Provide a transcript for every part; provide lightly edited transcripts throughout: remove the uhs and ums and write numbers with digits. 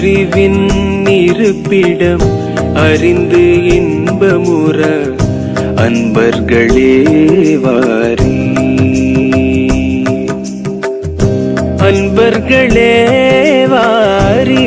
அறிவின் இருப்பிடம் அறிந்து இன்பமுற அன்பர்களே வாரி, அன்பர்களே வாரி.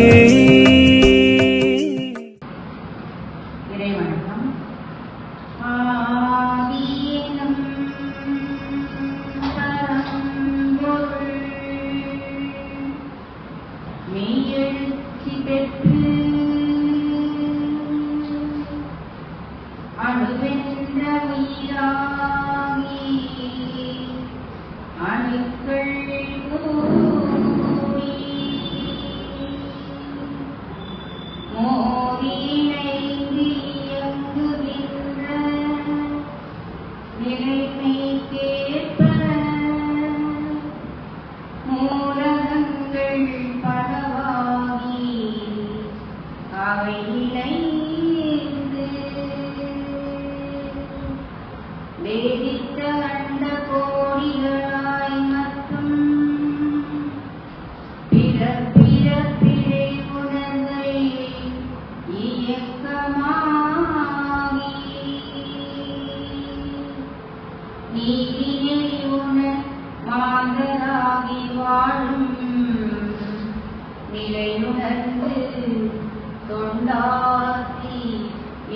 தொண்டாசி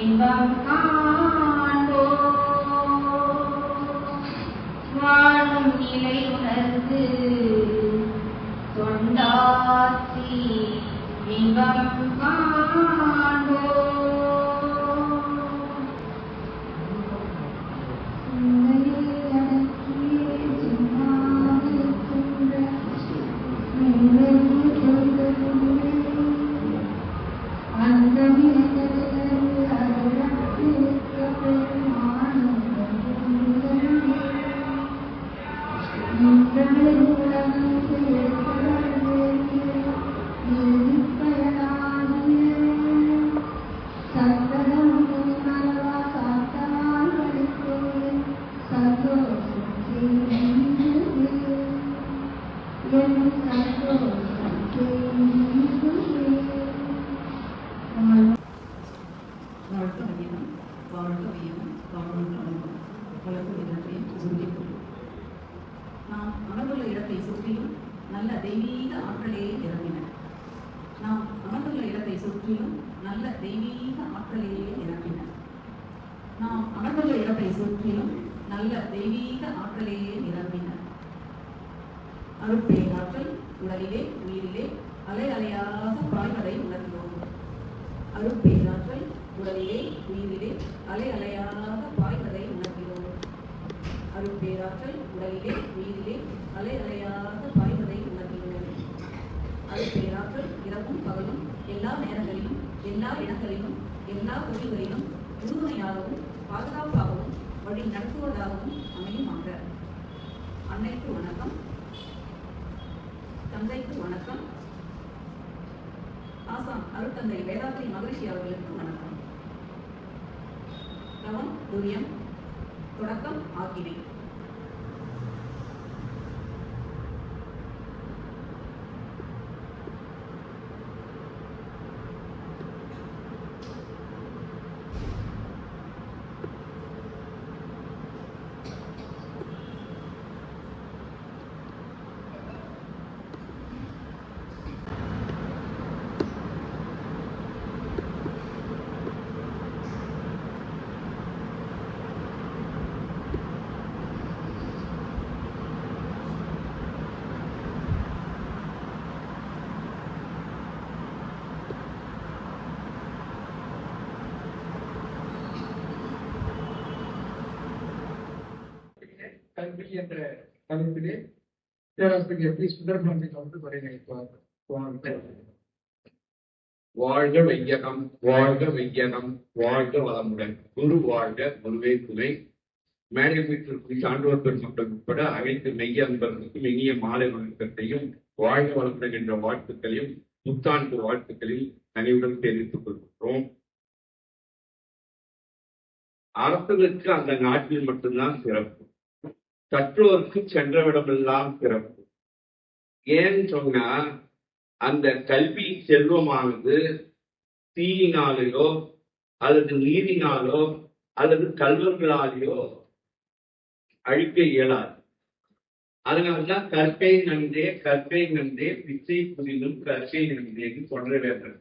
இன்பம் காண்போ வாழும் நிலை உணர்ந்து தொண்டாசி இன்பம் காண்போ நாம் அமர்ந்துள்ள இடத்தை சுற்றிலும் நல்ல தெய்வீக ஆற்றலே இறங்கின. நாம் அமர்ந்துள்ள இடத்தை சுற்றிலும் நல்ல தெய்வீக ஆற்றலே இறங்கின. நாம் அமர்ந்துள்ள இடத்தை சுற்றிலும் நல்ல தெய்வீக ஆற்றலே இறங்கின. அருட்பேராற்றல் உடலிலே உயிரிலே அலை அலையாக பாய்வதை உணர்கிறோம். அருட்பேராற்றல் உடலிலே உயிரிலே அலை அலையாக பாய்வதை உணர்கிறோம். அருட்பேராற்றல் உடலிலே உயிரிலே அலை அலையாக பாய்வதை உணர்கிறோம். அருட்பேராற்றல் இரவும் பகலும் எல்லா நேரங்களிலும் எல்லா இடங்களிலும் எல்லா தொழில்களிலும் உறுதுணையாகவும் பாதுகாப்பாகவும் வழி நடத்துவதாகவும் அமையுமாக. அன்னைக்கு வணக்கம், தந்தைக்கு வணக்கம், ஆசான் அருட்தந்தை வேதாத்ரி மகரிஷி அவர்களுக்கு வணக்கம். தவம் துரியம் தொடக்கம் ஆகியவை. கல்வி என்ற தலைப்பிலே பேராசிரியர் பி. சுந்தரபாண்டியன் அவர்கள் வரையறுப்பார். வாழ்க வையகம், வாழ்க வையகம், வாழ்க வளமுடன். குரு வாழ்க, குருவே துணை. மேடை வீட்டிற்கு சான்றோர் பெருமக்கள் உட்பட அனைத்து மெய்ய அன்பர்களுக்கும் இனிய மாலை வணக்கத்தையும் வாழ்க வளமுடன் என்ற வாழ்த்துக்களையும் புத்தாண்டு வாழ்த்துக்களையும் தனியுடன் தெரிவித்துக் கொள்கிறோம். அரசர்களுக்கு அந்த நாட்டில் மட்டும்தான் சிறப்பு, கற்றோருக்கு சென்றவிடமெல்லாம் சிறப்பு. ஏன்னு சொன்னா அந்த கல்வி செல்வமானது தீயினாலேயோ அல்லது நீரினாலோ அல்லது கல்வர்களாலேயோ அழிக்க இயலாது. அதனால்தான் கற்கை நன்றே பிச்சை புரிதும் கற்கை நன்றேன்னு சொல்ற வேண்டும்.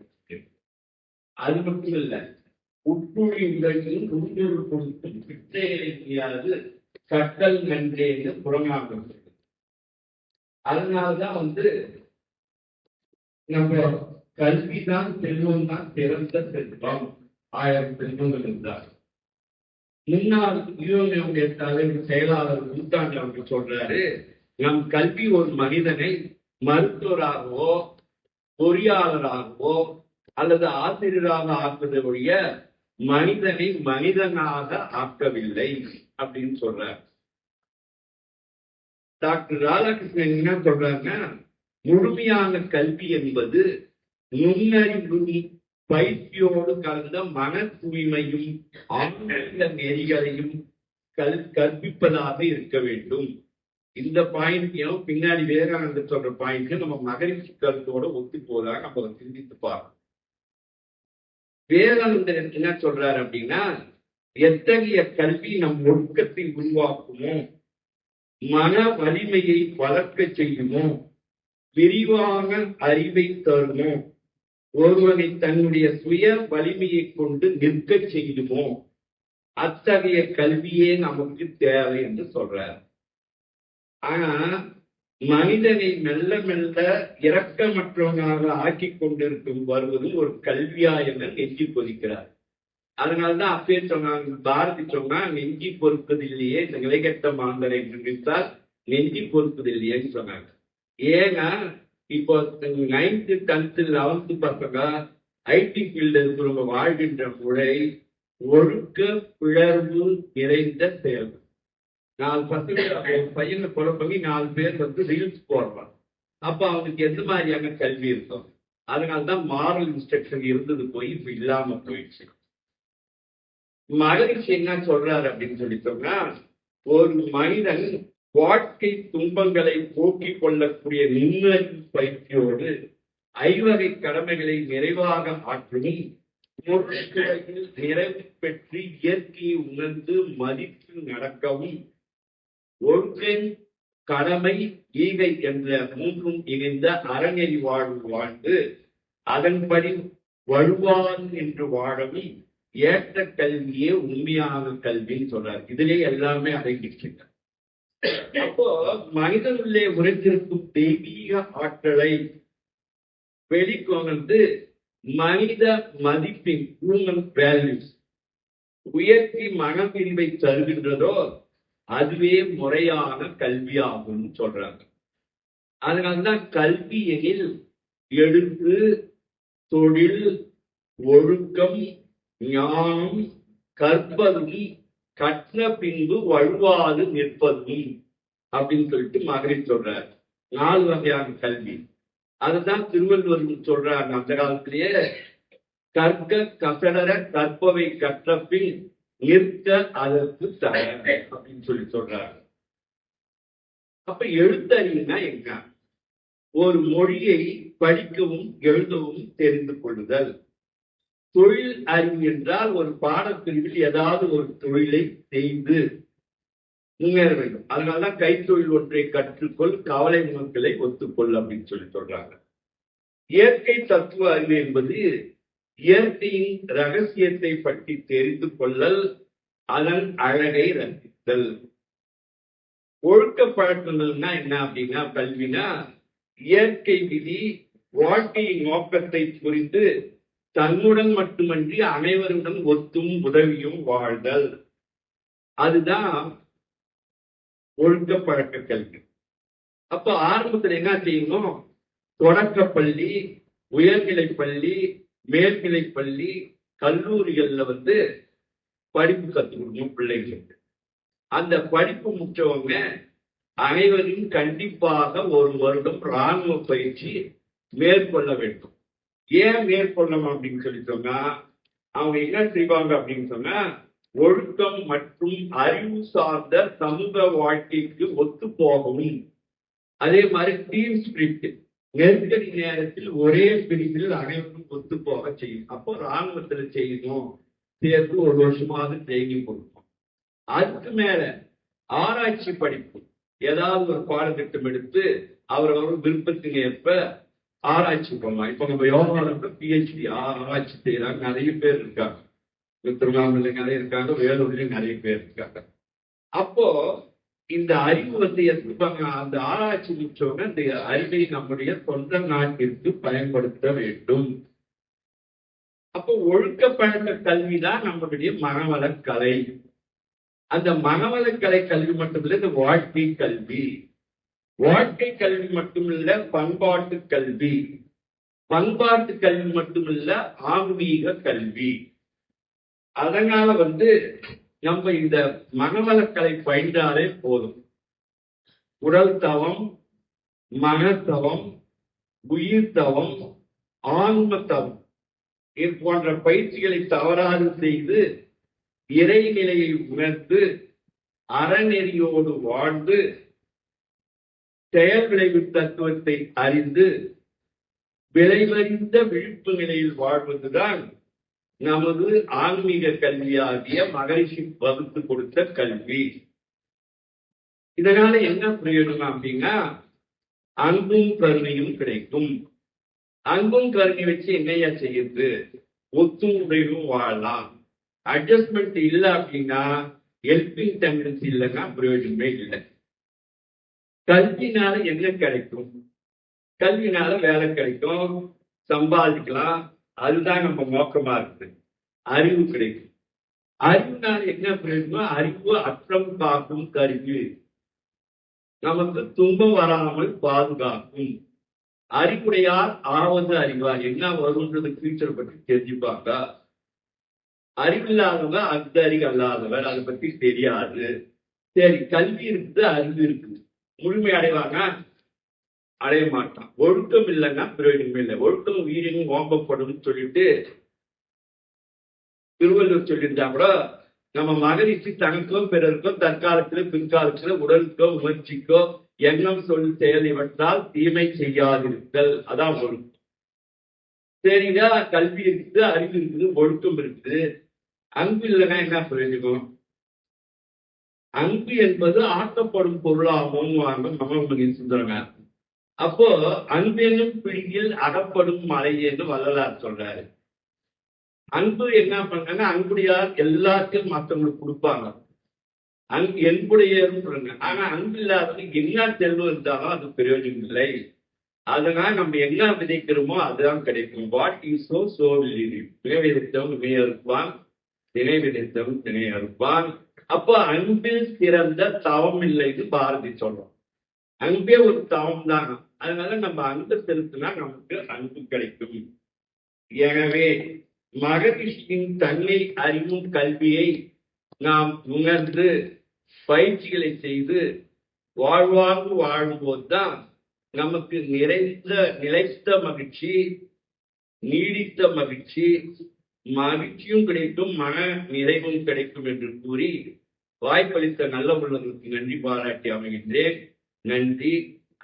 அது மட்டும் இல்ல, உட்குழி உலகிலும் உண்டொரு கொடுத்தும் பிச்சைகளை செய்யாது கற்றல் நன்றேன்னு புறநாகம். அதனால்தான் நம்ம கல்விதான் செல்வம் தான் சிறந்த செல்வம். 1000 செல்வங்கள் இருந்தார். முன்னாள் யூனியனுடைய தலைவர் செயலாளர் முத்தாண்டி அவர்கள் சொல்றாரு, நம் கல்வி ஒரு மனிதனை மருத்துவராகவோ பொறியாளராகவோ அல்லது ஆசிரியராக ஆக்குவதை ஒழிய மனிதனை மனிதனாக ஆக்கவில்லை அப்படின்னு சொல்றார். டாக்டர் ராதாகிருஷ்ணன் என்ன சொல்றாருன்னா, முழுமையான கல்வி என்பது நுண்ணறிவு பயிற்சியோடு கலந்த மன தூய்மையும் ஆன்மீக நெறிகளையும் கற்பிப்பதாக இருக்க வேண்டும். இந்த பாயிண்டையும் பின்னாடி விவேகானந்தர் சொல்ற பாயிண்ட் நம்ம மகிழ்ச்சி கருத்தோட ஒத்து போதாக நம்ம சிந்தித்து பார்க்கணும். விவேகானந்தர் என்ன சொல்றாரு அப்படின்னா, எத்தகைய கல்வி நம் ஒழுக்கத்தை உருவாக்குமோ, மன வலிமையை வளர்க்க செய்யுமோ, விரிவான அறிவை தருமோ, ஒருவனை தன்னுடைய சுய வலிமையை கொண்டு நிற்க செய்யுமோ, அத்தகைய கல்வியே நமக்கு தேவை என்று சொல்றார். ஆனா மனிதனை மெல்ல மெல்ல இரக்கமற்றவனாக ஆக்கி கொண்டிருக்கும் வருவது ஒரு கல்வியா என நெஞ்சி கொதிக்கிறார். அதனால்தான் அப்பே சொன்னாங்க, பாரதி சொன்னா, நெஞ்சி பொறுப்பதில்லையே நிலைகட்ட மாந்தரை நினைத்தால் நெஞ்சி பொறுப்பதில்லையேன்னு சொன்னாங்க. ஏன்னா இப்போ 9th 10th 11th பசங்க ஐடி ஃபீல்டு இருக்கிறவங்க வாழ்கின்ற முறை ஒழுக்க பிளர்வு நிறைந்த செயல். 4 பசங்க பையனை கொலை பண்ணி 4 பேர் ரீல்ஸ் போடுறாங்க. அப்ப அவனுக்கு எந்த மாதிரியான கல்வி இருக்கும்? அதனால்தான் மாரல் இன்ஸ்ட்ரக்ஷன் இருந்தது போய் இப்ப இல்லாம போயிடுச்சு. மகிழ்ச்சி என்ன சொல்றாரு அப்படின்னு சொல்லி சொன்னா, ஒரு மனிதன் வாழ்க்கை துன்பங்களை போக்கிக் கொள்ளக்கூடிய நுண்ணறிவு பயிற்சியோடு 5 வகை கடமைகளை நிறைவாக ஆற்றவும், பொருட்களில் நிறைவு பெற்று இயற்கையை உணர்ந்து மதித்து நடக்கவும், ஒழுக்கம் கடமை ஈகை என்ற 3ம் இணைந்த அறநெறி வாழ்ந்து அதன்படி வலுவான் என்று வாழவும் ஏற்ற கல்வியே உண்மையான கல்வின்னு சொல்றாரு. இதிலே எல்லாமே அடங்கியிருக்கின்றன. அப்போ மனிதனுள்ளே உரைத்திருக்கும் தெய்வீக ஆற்றலை வெளிக்கொணர்ந்து மனித மதிப்பின் ஹியூமன் வேல்யூஸ் உயர்த்தி மனப்பிரிவை தருகின்றதோ அதுவே முறையான கல்வியாகும் சொல்றாங்க. அதனால்தான் கல்வி எனில் எழுத்து, தொழில், ஒழுக்கம், ஞானம், கற்பதும் கற்ற பின்பு வழுவாது நிற்பதும் அப்படின்னு சொல்லிட்டு மகரிஷி சொல்றார். 4 வகையான கல்வி. அதுதான் திருவள்ளுவர் சொல்றார் அந்த காலத்திலேயே, கற்க கசடர கற்பவை கற்ற பின் நிற்க அதற்கு தர அப்படின்னு சொல்லி சொல்றார். அப்ப எழுத்தறிவுனா என்ன? ஒரு மொழியை படிக்கவும் எழுதவும் தெரிந்து கொள்ளுதல். தொழில் அறிவு என்றால் ஒரு பாடப்பிரிவில் ஏதாவது ஒரு தொழிலை செய்து முன்னேற வேண்டும். அதனாலதான் கைத்தொழில் ஒன்றை கற்றுக்கொள், கவலை உணர்வுகளை ஒத்துக்கொள் அப்படின்னு சொல்லி சொல்றாங்க. இயற்கை தத்துவ அறிவு என்பது இயற்கையின் ரகசியத்தை பற்றி தெரிந்து கொள்ளல், அதன் அழகை ரசித்தல். ஒழுக்க பழக்கங்கள்னா என்ன அப்படின்னா, கல்வினா இயற்கை விதி வாழ்க்கையின் நோக்கத்தை புரிந்து தன்னுடன் மட்டுமன்றி அனைவருடன் ஒத்தும் உதவியும் வாழ்தல். அதுதான் ஒழுக்க பழக்க கல்வி. அப்ப ஆரம்பத்துல என்ன செய்யணும்? தொடக்கப்பள்ளி, உயர்நிலை பள்ளி, மேல்நிலை பள்ளி, கல்லூரிகள்ல படிப்பு கற்றுக் கொடுக்கணும் பிள்ளைகளுக்கு. அந்த படிப்பு முற்றவங்க அனைவரும் கண்டிப்பாக 1 வருடம் இராணுவ பயிற்சி மேற்கொள்ள வேண்டும். ஏன் மேற்கொள்ளணும் அப்படின்னு சொல்லி சொன்னா, அவங்க என்ன செய்வாங்க அப்படின்னு சொன்னா, ஒழுக்கம் மற்றும் அறிவு சார்ந்த சமூக வாழ்க்கைக்கு ஒத்து போகவும், அதே மாதிரி டீம் ஸ்பிரிட், நெருக்கடி நேரத்தில் ஒரே பிரிவில் அனைவரும் ஒத்து போக செய்யும். அப்போ ராணுவத்துல செய்யணும், சேர்த்து ஒரு வருஷமாவது ட்ரைனிங் கொடுக்கும். அதுக்கு மேல ஆராய்ச்சி படிப்பு, ஏதாவது ஒரு பாடத்திட்டம் எடுத்து அவரவர் விருப்பத்துக்கு ஏற்ப ஆராய்ச்சி பண்ணலாம். இப்ப நம்ம யோகாவில் பிஹெச்டி ஆராய்ச்சி செய்யறாங்க, நிறைய பேர் இருக்காங்க. திருவண்ணாமலை நிறைய இருக்காங்க, வேலூர்லயும் நிறைய பேர் இருக்காங்க. அப்போ இந்த அறிவு வந்து அந்த ஆராய்ச்சி முடிச்சவங்க இந்த அறிவை நம்முடைய சொந்த நாட்டிற்கு பயன்படுத்த வேண்டும். அப்போ ஒழுக்க பழக்க கல்விதான் நம்மளுடைய மனவள கலை. அந்த மனவள கலை கல்வி மட்டுமில்ல, இந்த வாழ்க்கை கல்வி. வாழ்க்கை கல்வி மட்டுமில்ல, பண்பாட்டு கல்வி. பண்பாட்டு கல்வி மட்டுமில்ல, ஆன்மீக கல்வி. அதனால வந்து நம்ம இந்த மனவளக்கலை பயின்றாலே போதும். உடல் தவம், மனத்தவம், உயிர் தவம், ஆன்ம தவம், இது போன்ற பயிற்சிகளை தவறாது செய்து இறைநிலையை உணர்ந்து அறநெறியோடு வாழ்ந்து செயல் விளைவு தத்துவத்தை அறிந்து விளைவறிந்த விழிப்பு நிலையில் வாழ்வதுதான் நமது ஆன்மீக கல்வியாகிய மகரிஷி வகுத்து கொடுத்த கல்வி. இதனால என்ன பிரயோஜனம் அப்படின்னா, அன்பும் கருணையும் கிடைக்கும். அன்பும் கருணை வச்சு என்னையா செய்யுது? ஒத்துழையும் வாழலாம். அட்ஜஸ்ட்மெண்ட் இல்லை அப்படின்னா, ஹெல்பிங் டெண்டன்சி இல்லைன்னா பிரயோஜனமே இல்லை. கல்வினால என்ன கிடைக்கும்? கல்வினால வேலை கிடைக்கும், சம்பாதிக்கலாம், அதுதான் நம்ம நோக்கமா இருக்கு. அறிவு கிடைக்கும். அறிவுனால என்ன பிரயோஜனம்? அறிவு அற்றம் காக்கும் கருவி, நமக்கு துன்பம் வராமல் பாதுகாக்கும். அறிவுடையார் ஆவது அறிவார். என்ன வரும்ன்றது ஃபியூச்சர் பற்றி தெரிஞ்சுப்பாங்க. அறிவில்லாதவங்க அந்த அறிவு அல்லாதவர், அதை பத்தி தெரியாது. சரி, கல்வி இருக்குது, அறிவு இருக்குது, முழுமை அடைவாங்க? அடைய மாட்டான். ஒழுக்கம் இல்லைன்னா பிரயோஜனம் இல்லை. ஒழுக்கம் உயிரினும் ஓம்பப்படும் சொல்லிட்டு திருவள்ளுவர் சொல்லியிருந்தா கூட, நம்ம மகரிஷி தனக்கோ பிறருக்கோ தற்காலத்தில பிற்காலத்துல உடலுக்கோ உணர்ச்சிக்கோ எண்ணம் சொல் செயல் இவற்றால் தீமை செய்யாதிருத்தல், அதான் ஒழுக்கம். சரிங்க, கல்வி இருக்குது, அறிவு இருக்குது, ஒழுக்கம் இருக்குது, அன்பு இல்லைன்னா என்ன பிரயோஜனம்? அன்பு என்பது ஆக்கப்படும் பொருளாகும் மகமதி சுந்தரங்க. அப்போ அன்பெனும் பிடியில் அகப்படும் மலை என்று வள்ளலார் சொல்றாரு. அன்பு என்ன பண்றாங்க? அன்புடையார் எல்லாத்தையும் மற்றவங்களுக்கு கொடுப்பாங்க. என்புடையன்னு சொல்றாங்க. ஆனா அன்பு இல்லாதவங்க என்ன செல்வம் இருந்தாலும் அது பிரயோஜனம் இல்லை. அதனால நம்ம என்ன விதைக்கிறோமோ அதுதான் கிடைக்கும். What you so so will you ரீப். திணை விதைத்தவன் திணை அறுப்பான், திணை விதைத்தவன் திணை அறுப்பான். அப்போ அன்பில் சிறந்த தவம் இல்லைன்னு பாரதி சொல்றோம். அன்பே ஒரு தவம் தான். அதனால நம்ம அன்பு செலுத்தினா நமக்கு அன்பு கிடைக்கும். எனவே மகரிஷியின் தன்னை அறிவும் கல்வியை நாம் உணர்ந்து பயிற்சிகளை செய்து வாழ்வாங்கு வாழும்போதுதான் நமக்கு நிலைத்த மகிழ்ச்சி, நீடித்த மகிழ்ச்சி, மகிழ்ச்சியும் கிடைக்கும், மன நிறைவும் கிடைக்கும் என்று கூறி வாய்ப்பளித்த நல்ல உள்ளவர்களுக்கு நன்றி பாராட்டி அமைகின்றேன். நன்றி.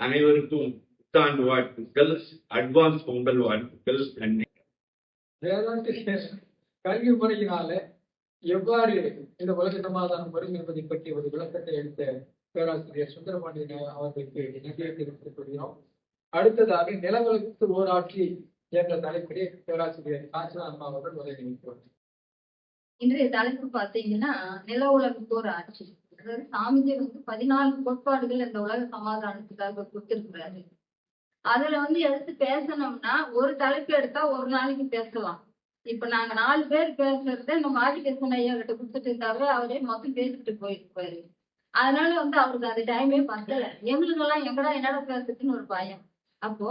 அனைவருக்கும் புத்தாண்டு வாழ்த்துக்கள், அட்வான்ஸ் பொங்கல் வாழ்த்துக்கள். நன்றி. வேதாந்த கல்வி முறையினால எவ்வாறு இந்த உலக சமாதானம் வரும் என்பதை பற்றி ஒரு விளக்கத்தை எடுத்த பேராசிரியர் சுந்தரபாண்டியன் அவர்களுக்கு நன்றியை தெரிவித்துக் கொள்கிறோம். அடுத்ததாக நிலவளத்து ஓராட்சி என்ற தலைப்பிலே பேராசிரியர் காஞ்சனா அம்மா அவர்கள் உரை நினைக்கிறார். இன்றைய தலைப்பு பார்த்தீங்கன்னா நில உலகத்தோர் ஆட்சி. அதாவது சாமிஜி 14 கோட்பாடுகள் இந்த உலக சமாதானத்துக்காக கொடுத்திருக்கிறாரு. அதுல எடுத்து பேசணும்னா ஒரு தலைப்பு எடுத்தா ஒரு நாளைக்கு பேசலாம். இப்ப நாங்க 4 பேர் பேசுறத இந்த மாரிகிருஷ்ணன் ஐயா கிட்ட கொடுத்துட்டு இருந்தாரு, அவரே மொத்தம் பேசிட்டு போயிருப்பாரு. அதனால அவருக்கு அந்த டைமே பத்தல. எங்களுக்கெல்லாம் என்னடா பேசுறதுன்னு ஒரு பயம். அப்போ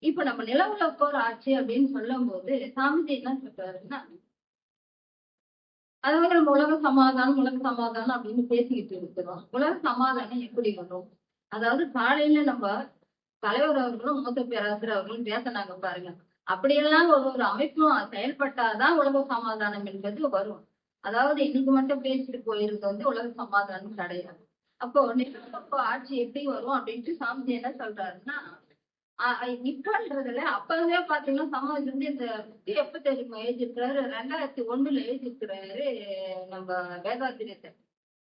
இப்ப நம்ம நில உலகத்தோர் ஆட்சி அப்படின்னு சொல்லும் போது சாமிஜி என்ன சொல்றாருன்னா, அதாவது நம்ம உலக சமாதானம் அப்படின்னு பேசிக்கிட்டு இருக்கிறோம். உலக சமாதானம் எப்படி வரும்? அதாவது காலையில நம்ம தலைவர் அவர்களும் மூத்த பேராசிரியர் அவர்களும் பேசினாங்க பாருங்க. அப்படியெல்லாம் ஒரு அமைப்பும் செயல்பட்டாதான் உலக சமாதானம் என்பது வரும். அதாவது இன்னைக்கு மட்டும் பேசிட்டு போயிருந்தது உலக சமாதானம் கிடையாது. அப்போ நிலப்பரப்பு ஆட்சி எப்படி வரும் அப்படின்ட்டு சாமிஜி என்ன சொல்றாருன்னா, இப்பன்றதுல அப்பவே பாத்தீங்கன்னா சமாஜ் வந்து இந்த எப்ப தெரியுமா எழுதியிருக்கிறாரு, 2001 எழுதியிருக்கிறாரு நம்ம வேதாத்திரியத்தை.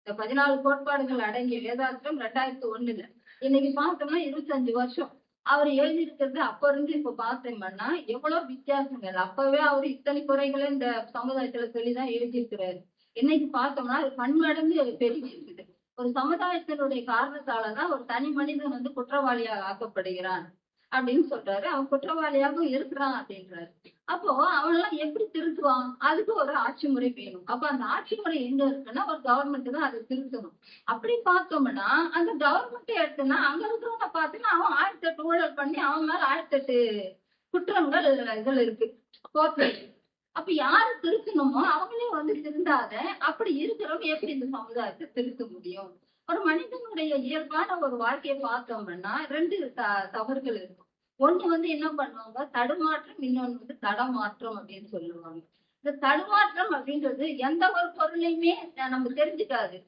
இந்த 14 கோட்பாடுகள் அடங்கிய வேதாத்திரம் 2001. இன்னைக்கு பார்த்தோம்னா 25 வருஷம் அவர் எழுதியிருக்கிறது. அப்ப இருந்து இப்ப பார்த்தோம்னா எவ்வளவு வித்தியாசங்கள். அப்பவே அவர் இத்தனை குறைகளை இந்த சமுதாயத்துல சொல்லிதான் எழுதியிருக்கிறாரு. இன்னைக்கு பார்த்தோம்னா அது பன்மடங்கு பெருகி இருக்குது. ஒரு சமுதாயத்தினுடைய காரணத்தாலதான் ஒரு தனி மனிதன் வந்து குற்றவாளியாக ஆக்கப்படுகிறான் அப்படின்னு சொல்றாரு. அவன் குற்றவாளியாகவும் இருக்கிறான் அப்படின்றாரு. அப்போ அவனெல்லாம் எப்படி திருத்துவான்? அதுக்கு ஒரு ஆட்சி முறை வேணும். அப்ப அந்த ஆட்சி முறை எங்க இருக்குன்னா ஒரு கவர்மெண்ட் தான் அதை திருத்தணும். அப்படி பார்த்தோம்னா அந்த கவர்மெண்ட் எடுத்துன்னா அங்க இருக்கிறவங்க பார்த்தீங்கன்னா அவன் 1008 ஊழல் பண்ணி அவன் மேல 1008 குற்றங்கள் இதுல இருக்கு, கோர்ட்ல இருக்கு. அப்ப யாரு திருத்தணுமோ அவங்களே வந்து திருந்தாத அப்படி இருக்கிறவங்க எப்படி இந்த சமுதாயத்தை திருத்த முடியும்? ஒரு மனிதனுடைய இயல்பான ஒரு வாழ்க்கையை பார்த்தோம்னா 2 தவறுகள் இருக்கும். ஒண்ணு வந்து என்ன பண்ணுவாங்க, தடுமாற்றம். இன்னொன்னு வந்து தடமாற்றம் அப்படின்னு சொல்லுவாங்க. இந்த தடுமாற்றம் அப்படின்றது எந்த ஒரு பொருளையுமே நம்ம தெரிஞ்சுக்காது.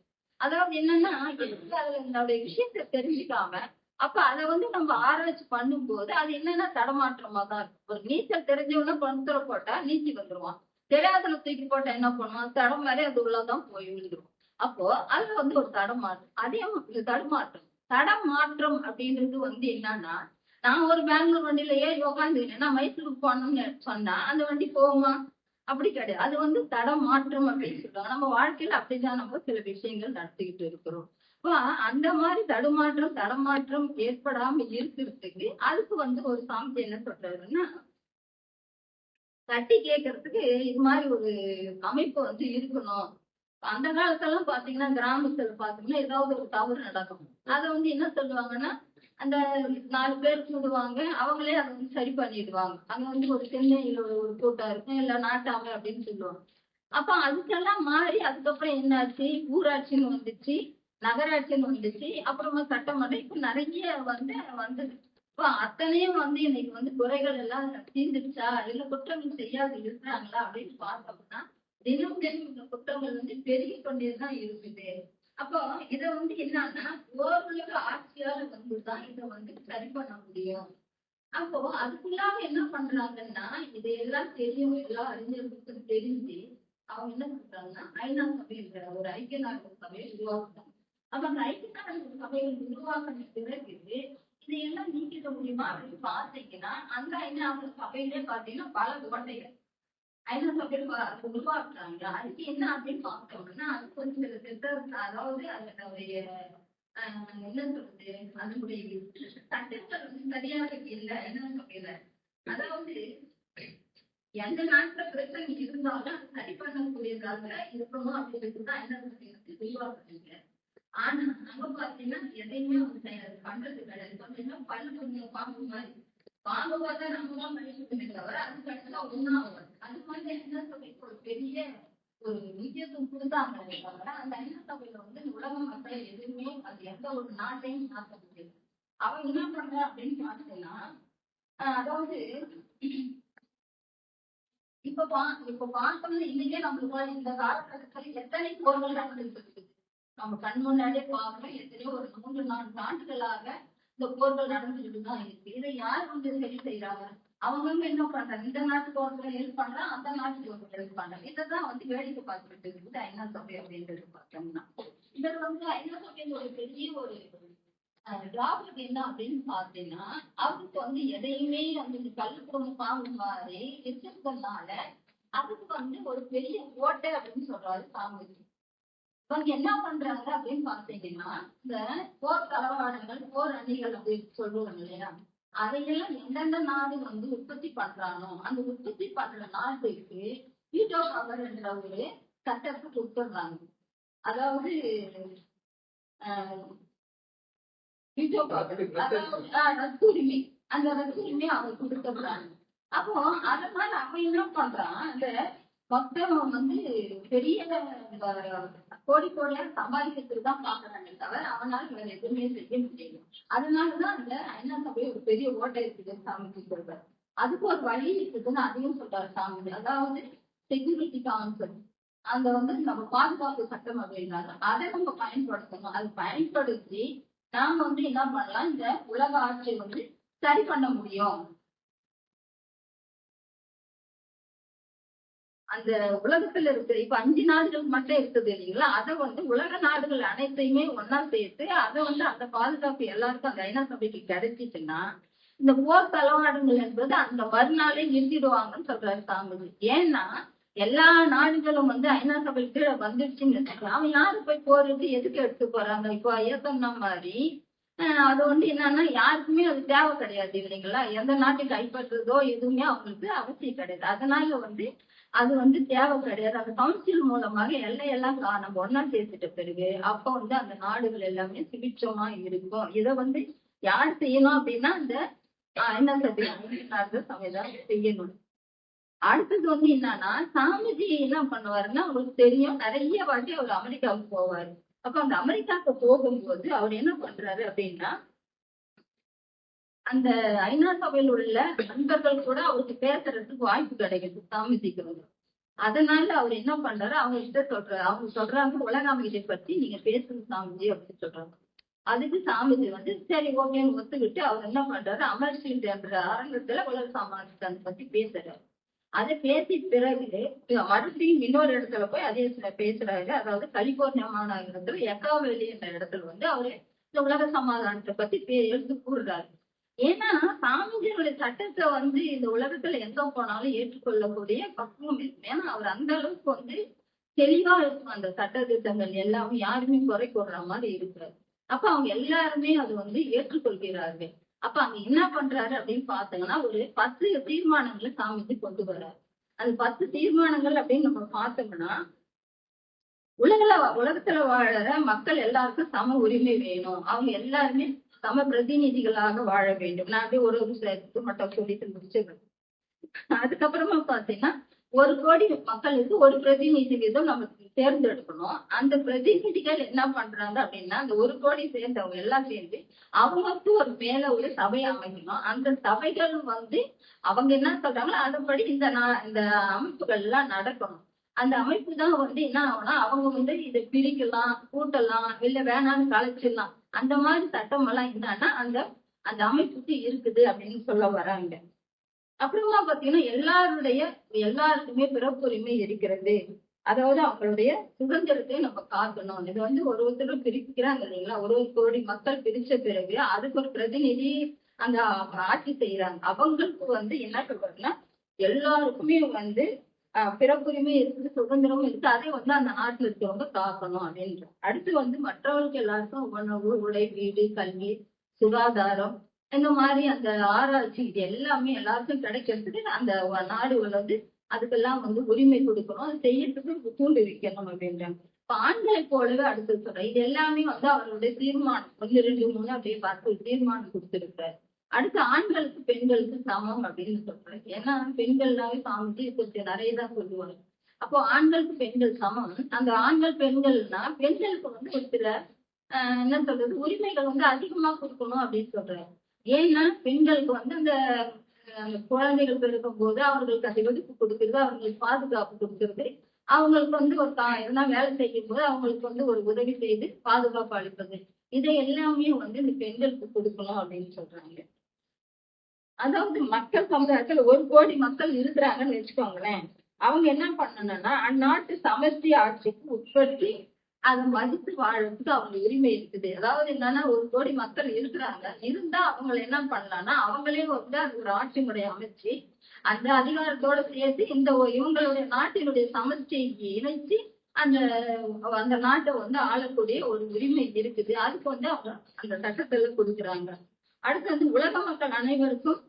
அதாவது என்னன்னா அதுல நம்மளுடைய விஷயத்தை தெரிஞ்சுக்காம அப்ப அதை வந்து நம்ம ஆராய்ச்சி பண்ணும்போது அது என்னன்னா தடமாற்றமா தான் இருக்கும். ஒரு நீச்சல் தெரிஞ்சவன பணத்துல போட்டா நீச்சி வந்துருவான். தெரியாதல தூக்கி போட்டா என்ன பண்ணுவான், தடம் மாதிரி அது உள்ளதான் போய் விழுந்துரும். அப்போ அதுல வந்து ஒரு தடமாற்றம். அதே தடுமாற்றம் தடமாற்றம் அப்படின்றது வந்து என்னன்னா, நான் ஒரு பெங்களூர் வண்டியில ஏறி உக்காந்துக்கிட்டேன், நான் மைசூருக்கு போனோம்னு சொன்னா அந்த வண்டி போகுமா? அப்படி கிடையாது. அது வந்து தடமாற்றம் அப்படின்னு சொல்லுவாங்க. நம்ம வாழ்க்கையில அப்படிதான் நம்ம சில விஷயங்கள் நடத்திக்கிட்டு இருக்கிறோம். அந்த மாதிரி தடமாற்றம் ஏற்படாம இருக்கிறதுக்கு அதுக்கு வந்து ஒரு சாமி என்ன சொல்றாருன்னா, தட்டி கேட்கறதுக்கு இது மாதிரி ஒரு அமைப்பு வந்து இருக்கணும். அந்த காலத்தெல்லாம் பாத்தீங்கன்னா கிராமத்துல பாத்தீங்கன்னா ஏதாவது ஒரு தவறு நடக்கும். அதை வந்து என்ன சொல்லுவாங்கன்னா, அந்த 4 பேர் கூடுவாங்க, அவங்களே அதை வந்து சரி பண்ணிடுவாங்க. அங்க வந்து ஒரு சென்னையில ஒரு கூட்டம் இருக்கும், இல்ல நாட்டாமை அப்படின்னு சொல்லுவாங்க. அப்ப அதுக்கெல்லாம் மாறி அதுக்கப்புறம் என்னாச்சு, ஊராட்சின்னு வந்துச்சு, நகராட்சின்னு வந்துச்சு, அப்புறமா சட்டமன்றம். இப்ப நிறைய வந்தது. இப்ப அத்தனையும் வந்து இன்னைக்கு வந்து குறைகள் எல்லாம் தீர்ந்துடுச்சா இல்ல குற்றங்கள் செய்யாது இருக்கிறாங்களா அப்படின்னு பார்த்தோம்னா தினம் தினம் இந்த குற்றங்கள் வந்து பெருகி கொண்டேதான் இருக்குது. அப்போ இதை வந்து என்னன்னா ஓரளவு ஆட்சியால வந்துதான் இதை வந்து சரி பண்ண முடியும். அப்போ அதுக்குள்ளாக என்ன பண்றாங்கன்னா, இதையெல்லாம் தெரியும், எல்லா அறிஞர்களுக்கும் தெரிஞ்சு அவங்க என்ன பண்றாங்கன்னா ஐநா சபைன்ற ஒரு ஐக்கிய நாடுகள் சபையை உருவாக்குறாங்க. அப்ப அந்த ஐக்கிய நாடுகள் சபையை உருவாக்கின பிறகு இதையெல்லாம் நீக்கிட முடியுமா அப்படின்னு பாத்தீங்கன்னா, அந்த ஐநா சபையிலே பாத்தீங்கன்னா பல ஓட்டைகள். ஐநா சபையில் உருவாக்குறாங்க. அதுக்கு என்ன அப்படின்னு பார்த்தோம்னா அது கொஞ்சம் சில திட்டம், அதாவது அதனுடைய என்ன சொல்றது, அதனுடைய சட்டங்கள் வந்து சரியாக இல்லை ஐநா சபையில. அதாவது எந்த நாட்டுல பிரச்சனை இருந்தாலும் அது சரி பண்ணக்கூடியதாக இருக்கணும் அப்படின்றதுதான் ஐநா சபையை வந்து உருவாக்குறாங்க. ஆனா அங்க பாத்தீங்கன்னா எதையுமே பண்றது கிடையாது. பாத்தீங்கன்னா பல்லு கொஞ்சம் பாம்பு மாதிரி, பாம்பு பார்த்தா நம்ம தான் பண்ணிட்டு தவிர அது கடைசியா ஒன்னா வரும். அது மாதிரி ஐநா சபைக்கு ஒரு பெரிய ஒரு முக்கியத்துவம் கொடுத்தாங்க தவிர அந்த ஐநா சபையில வந்து உலக மக்கள் எதுவுமே அது எந்த ஒரு நாட்டையும் மாற்ற முடியாது. அவங்க என்ன பண்ற அப்படின்னு பாத்தீங்கன்னா, அதாவது இப்ப பார்த்தோம்னா இன்னைக்கே நம்மளுக்கு இந்த காலகட்டத்துல எத்தனை போர்கள் நடந்துட்டு இருக்கு. நம்ம கண் முன்னாடியே பார்க்கிறோம். எத்தனையோ ஒரு 3-4 ஆண்டுகளாக இந்த போர்கள் நடந்துட்டு தான் இருக்கு. இதை யார் வந்து சரி செய்யறாங்க? அவங்க என்ன பண்றாங்க, இந்த நாட்டு போர்களை ஹெல்ப் பண்றாங்க, அந்த நாட்டு போர்களை ஹெல்ப் பண்றாங்க. இதைதான் வந்து வேடிக்கை பார்த்துட்டு இருக்குது ஐநா சபை அப்படின்றது பார்த்தோம்னா. இதுல வந்து ஐநா சபையினுடைய பெரிய ஒரு டிராபிக் என்ன அப்படின்னு பாத்தீங்கன்னா, அவருக்கு வந்து எதையுமே வந்து கல்லுக்கும் பாம்பு மாதிரி இருக்கிறதுனால அதுக்கு வந்து ஒரு பெரிய ஓட்டை அப்படின்னு சொல்றாரு சாமி. இவங்க என்ன பண்றாங்க அப்படின்னு பாத்தீங்கன்னா, இந்த போர் தளவாடங்கள், போர் அணிகள் அப்படின்னு சொல்லுவாங்க இல்லையா, அதையெல்லாம் எந்தெந்த நாடு வந்து உற்பத்தி பண்றானோ அந்த உற்பத்தி பண்ற நாட்டுக்கு வீட்டோ பவர் என்ற ஒரு சட்டத்தை கொடுத்துடுறாங்க. அதாவது வீட்டோ பவர், அதாவது ரத்துரிமை, அந்த ரத்துரிமை அவங்க கொடுத்துடுறாங்க. அப்போ அதனால அவன் என்ன பண்றான், அந்த மக்கள் வந்து பெரிய கோடி கோடியா சம்பாதிக்கிறதுக்கு தான் பாக்குறாங்க தவிர அவனால வேற எதுவுமே செய்ய முடியல. அதனாலதான் அந்த ஐநா சபை ஒரு பெரிய ஓட்டை இருக்குது சாமி சொல்றாரு. அதுக்கு ஒரு வழி இருக்குதுன்னு அதையும் சொல்றாரு சாமி. அதாவது செக்யூரிட்டி கவுன்சில், அந்த வந்து நம்ம பாதுகாப்பு சட்டம் அப்படின்னாங்க, அதை நம்ம பயன்படுத்தணும். அதை பயன்படுத்தி நாம வந்து என்ன பண்ணலாம், இந்த உலக ஆட்சியை வந்து சரி பண்ண முடியும். அந்த உலகத்துல இருக்கு இப்ப 5 நாடுகள் மட்டும் இருக்குது இல்லைங்களா, அதை வந்து உலக நாடுகள் அனைத்தையுமே ஒன்னா சேர்த்து அதை வந்து அந்த பாதுகாப்பு எல்லாருக்கும் அந்த ஐநா சபைக்கு கிடைச்சிச்சுன்னா இந்த போர் தளவாடங்கள் என்பது அந்த மறுநாளே நிறுத்திடுவாங்கன்னு சொல்றாரு சாமிஜி. ஏன்னா எல்லா நாடுகளும் வந்து ஐநா சபை கீழே வந்துடுச்சுன்னு வச்சுக்கோங்க, அவன் யாரு போய் போறது எதுக்கு எடுத்து போறாங்க. இப்போ ஐயா சொன்ன மாதிரி அது வந்து என்னன்னா யாருக்குமே அது தேவை கிடையாது இல்லைங்களா, எந்த நாட்டை கைப்பற்றுறதோ எதுவுமே அவங்களுக்கு அவசியம் கிடையாது. அதனால வந்து அது வந்து தேவை கிடையாது. அந்த கவுன்சில் மூலமாக எல்லையெல்லாம் நம்ம ஒன்னா சேர்த்துட்ட பிறகு அப்ப வந்து அந்த நாடுகள் எல்லாமே சுபிட்சமா இருக்கும். இதை வந்து யார் செய்யணும் அப்படின்னா அந்த ஐநா சபை சமைதான் செய்யணும். அடுத்தது வந்து என்னன்னா சாமிஜி என்ன பண்ணுவாருன்னா உங்களுக்கு தெரியும், நிறைய வாட்டி அவர் அமெரிக்காவுக்கு போவாரு. அப்ப அந்த அமெரிக்காவுக்கு போகும்போது அவர் என்ன பண்றாரு அப்படின்னா அந்த ஐநா சபையில் உள்ள நண்பர்கள் கூட அவருக்கு பேசுறதுக்கு வாய்ப்பு கிடைக்குது சாமிஜிக்கு வந்து. அதனால அவர் என்ன பண்றாரு, அவங்க கிட்ட சொல்றாரு, அவங்க சொல்றாங்க உலக அமைதியை பத்தி நீங்க பேசுங்க சாமிஜி அப்படின்னு சொல்றாங்க. அதுக்கு சாமிஜி வந்து சரி ஓகேன்னு ஒத்துக்கிட்டு அவர் என்ன பண்றாரு, அமர்ஷீல்ட் என்ற அரங்கத்துல உலக சமாதானத்தை பத்தி பேசுறாரு. அதை பேசி பிறகு மறுபடியும் இன்னொரு இடத்துல போய் அதே பேசுறாரு. அதாவது கலிபோர்னியா மாநகரத்துல எக்காவேலி என்ற இடத்துல வந்து அவரு இந்த உலக சமாதானத்தை பத்தி எடுத்து கூறுறாரு. ஏன்னா சாமிஜியோட சட்டத்தை வந்து இந்த உலகத்துல எங்க போனாலும் ஏற்றுக்கொள்ளக்கூடிய பக்குவம் இருக்கு. ஏன்னா அவர் அந்த அளவுக்கு வந்து தெளிவா இருக்கும் அந்த சட்ட திட்டங்கள் எல்லாமே, யாருமே குறை கூடுற மாதிரி இருக்கிறாரு. அப்ப அவங்க எல்லாருமே அது வந்து ஏற்றுக்கொள்கிறார்கள். அப்ப அங்க என்ன பண்றாரு அப்படின்னு பாத்தீங்கன்னா ஒரு 10 தீர்மானங்களை சாமிஜி கொண்டு வர்றாரு. அது 10 தீர்மானங்கள் அப்படின்னு நம்ம பார்த்தோம்னா உலகத்துல வாழற மக்கள் எல்லாருக்கும் சம உரிமை வேணும், அவங்க எல்லாருமே சம பிரதிநிதிகளாக வாழ வேண்டும். நான் அப்படியே ஒரு மட்டும் சொல்லிட்டு முடிச்சிருக்கேன். அதுக்கப்புறமா பாத்தீங்கன்னா 1 கோடி மக்களுக்கு ஒரு பிரதிநிதி வீதம் நம்ம தேர்ந்தெடுக்கணும். அந்த பிரதிநிதிகள் என்ன பண்றாங்க அப்படின்னா அந்த 1 கோடி சேர்ந்தவங்க எல்லாம் சேர்ந்து அவங்களுக்கு ஒரு மேல ஒரு சபையை அமைக்கணும். அந்த சபைகள் வந்து அவங்க என்ன சொல்றாங்களோ அதன்படி இந்த அமைப்புகள் எல்லாம் நடக்கணும். அந்த அமைப்பு தான் வந்து என்ன ஆகும்னா அவங்க வந்து இதை பிரிக்கலாம், கூட்டலாம், இல்ல வேணாம்னு கலைச்சிடலாம். அந்த மாதிரி சட்டம் எல்லாம் என்னன்னா அந்த அந்த அமைப்புக்கு இருக்குது அப்படின்னு சொல்ல வராங்க. அப்புறமா பாத்தீங்கன்னா எல்லாருக்குமே பிறப்புரிமை இருக்கிறது. அதாவது அவங்களுடைய சுதந்திரத்தை நம்ம காக்கணும். இது வந்து ஒருத்தரும் பிரிக்கிறாங்க இல்லைங்களா, ஒரு கோடி மக்கள் பிரிச்ச பிறகு அதுக்கு ஒரு பிரதிநிதி அங்க ஆட்சி செய்யறாங்க. அவங்களுக்கு வந்து என்ன சொல்றாங்கன்னா எல்லாருக்குமே வந்து பிறப்புரிமை இருக்குது, சுதந்திரமும் இருக்கு, அதை வந்து அந்த நாட்டுல இருக்கிறவங்க காக்கணும் அப்படின்ற. அடுத்து வந்து மற்றவர்களுக்கு எல்லாருக்கும் உணவு, உடை, வீடு, கல்வி, சுகாதாரம், இந்த மாதிரி அந்த ஆராய்ச்சி இது எல்லாமே எல்லாருக்கும் கிடைக்கிறதுக்கு அந்த நாடுகள் வந்து அதுக்கெல்லாம் வந்து உரிமை கொடுக்கணும், அது செய்யறதுக்கு தூண்டு வைக்கணும் அப்படின்றாங்க. இப்ப ஆண்களை போலவே அடுத்து சொல்றேன். இது எல்லாமே வந்து அவருடைய தீர்மானம் 1, 2, 3 அப்படியே பார்த்து தீர்மானம் கொடுத்திருக்காரு. அடுத்து ஆண்களுக்கு பெண்களுக்கு சமம் அப்படின்னு சொல்றாரு. ஏன்னா பெண்கள்னாவே சாமிஜி கொஞ்சம் நிறைய தான் சொல்லுவாங்க. அப்போ ஆண்களுக்கு பெண்கள் சமம். அந்த ஆண்கள் பெண்கள்னா பெண்களுக்கு வந்து ஒரு சில என்ன சொல்றது உரிமைகள் வந்து அதிகமா கொடுக்கணும் அப்படின்னு சொல்றாரு. ஏன்னா பெண்களுக்கு வந்து அந்த குழந்தைகள் பிறக்கும் போது அவர்களுக்கு அந்த வெடிப்பு கொடுக்கறது, அவங்களுக்கு பாதுகாப்பு கொடுக்கறது, அவங்களுக்கு வந்து ஒரு எதனா வேலை செய்யும் போது அவங்களுக்கு வந்து ஒரு உதவி செய்து பாதுகாப்பு அளிப்பது, இதை எல்லாமே வந்து இந்த பெண்களுக்கு கொடுக்கணும் அப்படின்னு சொல்றாங்க. அதாவது மக்கள் சமுதாயத்துல 1 கோடி மக்கள் இருக்கிறாங்கன்னு வச்சுக்கோங்களேன். அவங்க என்ன பண்ணணும்னா அந்நாட்டு சமஷ்டி ஆட்சிக்கு உட்பட்டு அதை மதித்து வாழறதுக்கு அவங்க உரிமை இருக்குது. அதாவது என்னன்னா 1 கோடி மக்கள் இருக்கிறாங்க, இருந்தா அவங்களை என்ன பண்ணலாம்னா அவங்களே வந்து அது ஒரு ஆட்சி முறையை அமைச்சு அந்த அதிகாரத்தோட சேர்த்து இந்த இவங்களுடைய நாட்டினுடைய சமஷ்டியை இணைச்சு அந்த அந்த நாட்டை வந்து ஆளக்கூடிய ஒரு உரிமை இருக்குது. அதுக்கு வந்து அவங்க அந்த சட்டத்துல கொடுக்குறாங்க. அடுத்து வந்து உலக மக்கள் அனைவருக்கும்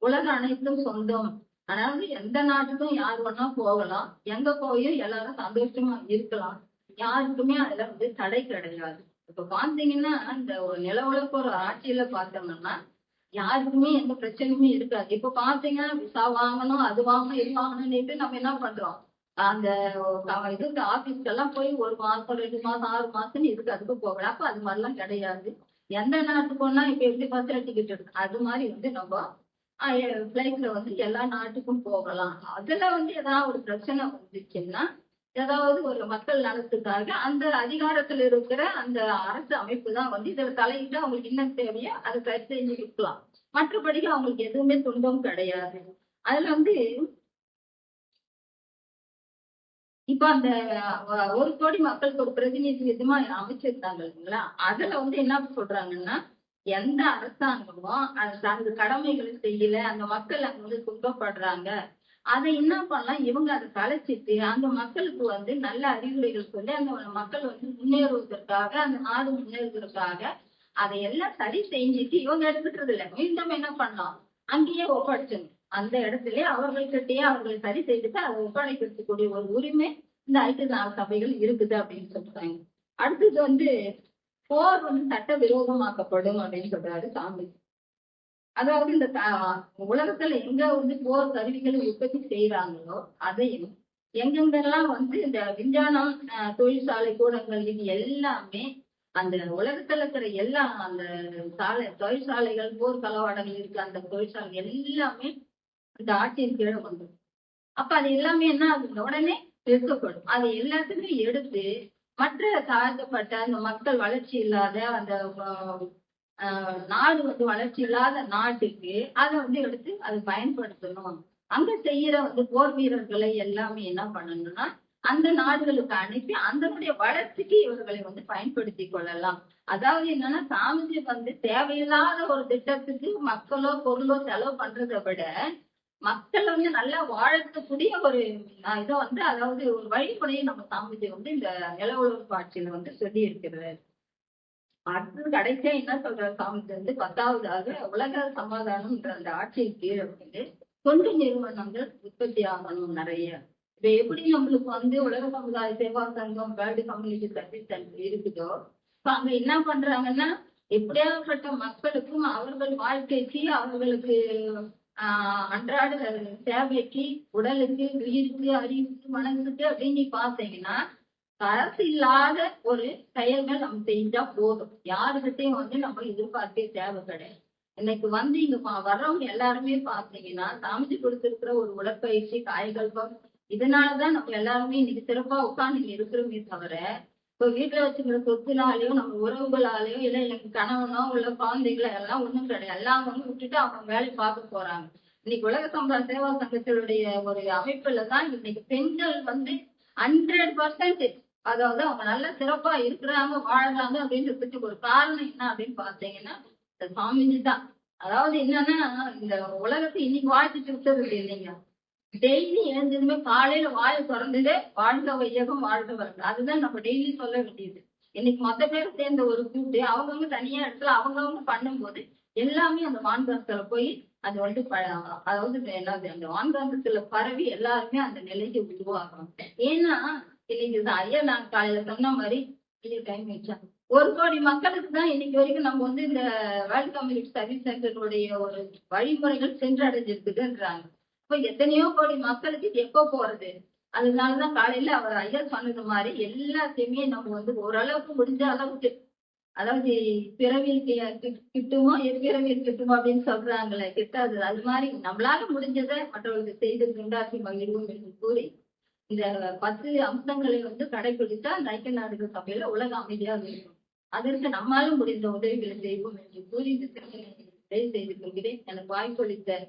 உலக அனைத்தும் சொந்தம். அதாவது எந்த நாட்டுக்கும் யார் வேணா போகலாம், எங்க போயும் எல்லாரும் சந்தோஷமா இருக்கலாம், யாருக்குமே அதுல வந்து தடை கிடையாது. இப்ப பாத்தீங்கன்னா இந்த நில உலக ஒரு ஆட்சியில பார்த்தோம்னா யாருக்குமே எந்த பிரச்சனையுமே இருக்காது. இப்ப பாத்தீங்கன்னா விசா வாங்கணும், அது வாங்கணும், இது வாங்கணும்னுட்டு நம்ம என்ன பண்றோம், அந்த இதுக்கு ஆபீஸ்க்கு எல்லாம் போய் 1 மாசம் 2 மாசம் 6 மாசம் இதுக்கு அதுக்கு போகலாம். அப்ப அது மாதிரிலாம் கிடையாது. எந்த நாட்டுக்கும்னா இப்ப எப்படி பஸ்ல டிக்கெட் இருக்கு அது மாதிரி வந்து நம்ம பிளைட்ல வந்து எல்லா நாட்டுக்கும் போகலாம். அதுல வந்து ஏதாவது ஒரு பிரச்சனை வந்துச்சுன்னா ஏதாவது ஒரு மக்கள் நலத்துக்காக அந்த அதிகாரத்துல இருக்கிற அந்த அரசு அமைப்பு தான் வந்து இதுல தலையிட்டு அவங்களுக்கு என்ன தேவையோ அதை சரி செஞ்சு இருக்கலாம். மற்றபடி அவங்களுக்கு எதுவுமே துன்பம் கிடையாது. அதுல வந்து இப்ப அந்த 1 கோடி மக்களுக்கு ஒரு பிரதிநிதித்துவமா அமைச்சிருந்தாங்க இல்லைங்களா? அதுல வந்து என்ன சொல்றாங்கன்னா, எந்த அரசாங்கமும் தனது கடமைகளை செய்யல, அந்த மக்கள் அங்க வந்து துன்பப்படுறாங்க. அதை என்ன பண்ணலாம், இவங்க அதை கலைச்சிட்டு அந்த மக்களுக்கு வந்து நல்ல அறிவுரைகள் சொல்லி அந்த மக்கள் வந்து முன்னேறுவதற்காக, அந்த நாடு முன்னேறுவதற்காக அதையெல்லாம் சரி செஞ்சுட்டு இவங்க எடுத்துக்கிறது இல்லை. மீண்டும் என்ன பண்ணலாம், அங்கேயே ஒப்படைச்சிடணும். அந்த இடத்திலே அவர்கள்கிட்டயே அவர்களை சரி செய்துட்டு அதை ஒப்படைக்கக்கூடிய ஒரு உரிமை இந்த ஐக்கிய நாடு சபைகள் இருக்குது அப்படின்னு சொல்றாங்க. அடுத்தது வந்து போர் வந்து சட்ட விரோதமாக்கப்படும் அப்படின்னு சொல்றாரு சாமி. அதாவது இந்த உலகத்துல எங்க வந்து போர் கருவிகளை உற்பத்தி செய்யறாங்களோ அதையும், எங்கெங்கெல்லாம் வந்து இந்த விஞ்ஞானம் தொழிற்சாலை கூடங்கள் இது எல்லாமே அந்த உலகத்துல இருக்கிற எல்லா அந்த தொழிற்சாலைகள் போர் தளவாடங்கள் இருக்கு, அந்த தொழிற்சாலை எல்லாமே இந்த ஆட்சியின் கீழே வந்துடும். அப்ப அது எல்லாமே என்ன ஆகுது, உடனே நிறுத்தப்படும். அது எல்லாத்தையுமே எடுத்து மற்ற தாழ்த்தப்பட்ட அந்த மக்கள் வளர்ச்சி இல்லாத அந்த நாடு வந்து வளர்ச்சி இல்லாத நாட்டுக்கு அதை வந்து எடுத்து அதை பயன்படுத்தணும். அங்க செய்யற வந்து போர் வீரர்களை எல்லாமே என்ன பண்ணணும்னா அந்த நாடுகளுக்கு அனுப்பி அதனுடைய வளர்ச்சிக்கு இவர்களை வந்து பயன்படுத்தி கொள்ளலாம். அதாவது என்னன்னா, சாமிஜி வந்து தேவையில்லாத ஒரு திட்டத்துக்கு மக்களோ பொருளோ செலவு பண்றதை விட மக்கள் வந்து நல்லா வாழக்கூடிய ஒரு இதை வந்து, அதாவது ஒரு வழிமுறையை நம்ம சாமிஜி வந்து இந்த நில உலக ஆட்சியில வந்து சொல்லி இருக்கிறார். அடுத்தது கடைசியா என்ன சொல்றாரு சாமிஜி வந்து, 10வதாக உலக சமாதானம்ன்ற அந்த ஆட்சியின் கீழே வந்து தொண்டு நிறுவனங்கள் உற்பத்தி ஆகணும் நிறைய. இப்ப எப்படி நம்மளுக்கு வந்து உலக சமுதாய சேவா சங்கம், வேர்ல்டு கம்யூனிட்டி சர்வீஸ் சென்டர் இருக்குதோ, இப்ப அங்க என்ன பண்றாங்கன்னா எப்படியாப்பட்ட மக்களுக்கும் அவர்கள் வாழ்க்கைக்கு அவர்களுக்கு அன்றாட சேவைக்கு உடலுக்கு உயிருக்கு அறிவுக்கு மனசுக்கு அப்படின்னு பாத்தீங்கன்னா அரசு இல்லாத ஒரு செயல்கள் நம்ம செஞ்சா போதும். யாருக்கிட்டையும் வந்து நம்ம எதிர்பார்த்தே தேவை கிடையாது. இன்னைக்கு வந்து இங்க வர்றவங்க எல்லாருமே பாத்தீங்கன்னா சாமிஜி கொடுத்திருக்கிற ஒரு உடற்பயிற்சி காயகல்பம் இதனாலதான் நம்ம எல்லாருமே இன்னைக்கு சிறப்பா உட்கார்ந்து இங்க இருக்கிறோமே தவிர, இப்ப வீட்டுல வச்சுக்கிற சொத்துனாலேயோ நம்ம உறவுகளாலேயோ இல்ல எனக்கு கணவனோ உள்ள குழந்தைகளோ எல்லாம் ஒண்ணும் கிடையாது. எல்லாம் வந்து விட்டுட்டு அவங்க வேலையை பார்க்க போறாங்க. இன்னைக்கு உலக சமுதாய சேவா சங்கத்தினுடைய ஒரு அமைப்புல தான் இன்னைக்கு பெண்கள் வந்து 100%, அதாவது அவங்க நல்ல சிறப்பா இருக்கிறாங்க வாழ்றாங்க அப்படின்றதுக்கு ஒரு காரணம் என்ன அப்படின்னு பாத்தீங்கன்னா இந்த சாமிஜி தான். அதாவது என்னன்னா, இந்த உலகத்தை இன்னைக்கு வாழ்த்துட்டு விட்டது இல்லைங்க. டெய்லி எழுந்ததுமே காலையில வாயை திறந்துட்டு வாழ்க வையகம் வாழ்க வரங்க, அதுதான் நம்ம டெய்லி சொல்ல வேண்டியது. இன்னைக்கு மொத்த பேர் சேர்ந்த ஒரு கூட்டு அவங்கவுங்க தனியா இடத்துல அவங்கவுங்க பண்ணும்போது எல்லாமே அந்த வான்காந்தத்துல போய் அது வந்து அதாவது என்னது அந்த வான்காந்தத்துல பரவி எல்லாருமே அந்த நிலைக்கு உருவாகும். ஏன்னா இன்னைக்கு ஐயா நான் காலையில சொன்ன மாதிரி டைம் வச்சா 1 கோடி மக்களுக்கு தான் இன்னைக்கு வரைக்கும் நம்ம வந்து இந்த வேர்ல்ட் கம்யூனிட்டி சர்வீஸ் சென்டருடைய ஒரு வழிமுறைகள் சென்றடைஞ்சிருக்குதுன்றாங்க. இப்ப எத்தனையோ கோடி மக்களுக்கு எப்ப போறது? அதனாலதான் காலையில அவர் ஐயா சொன்னது மாதிரி எல்லாத்தையுமே நம்ம வந்து ஓரளவுக்கு முடிஞ்ச அளவுக்கு, அதாவது பிறவியில் கிட்டுமோ எப்பிறவியில் கிட்டுமோ அப்படின்னு சொல்றாங்களே, கிட்டாது. அது மாதிரி நம்மளால முடிஞ்சதை மற்றவர்களுக்கு செய்து கொண்டாசி மகிழ்வோம் என்று கூறி இந்த 10 அம்சங்களை வந்து கடைபிடித்தா அந்த ஐக்கிய நாடுகள் சபையில உலக அமைதியாக இருக்கும். அதற்கு நம்மாலும் முடிந்த உதவிகளை செய்வோம் என்று கூறி இந்த சிறப்பு செய்து கொள்கிறேன். எனக்கு வாய்ப்பளித்த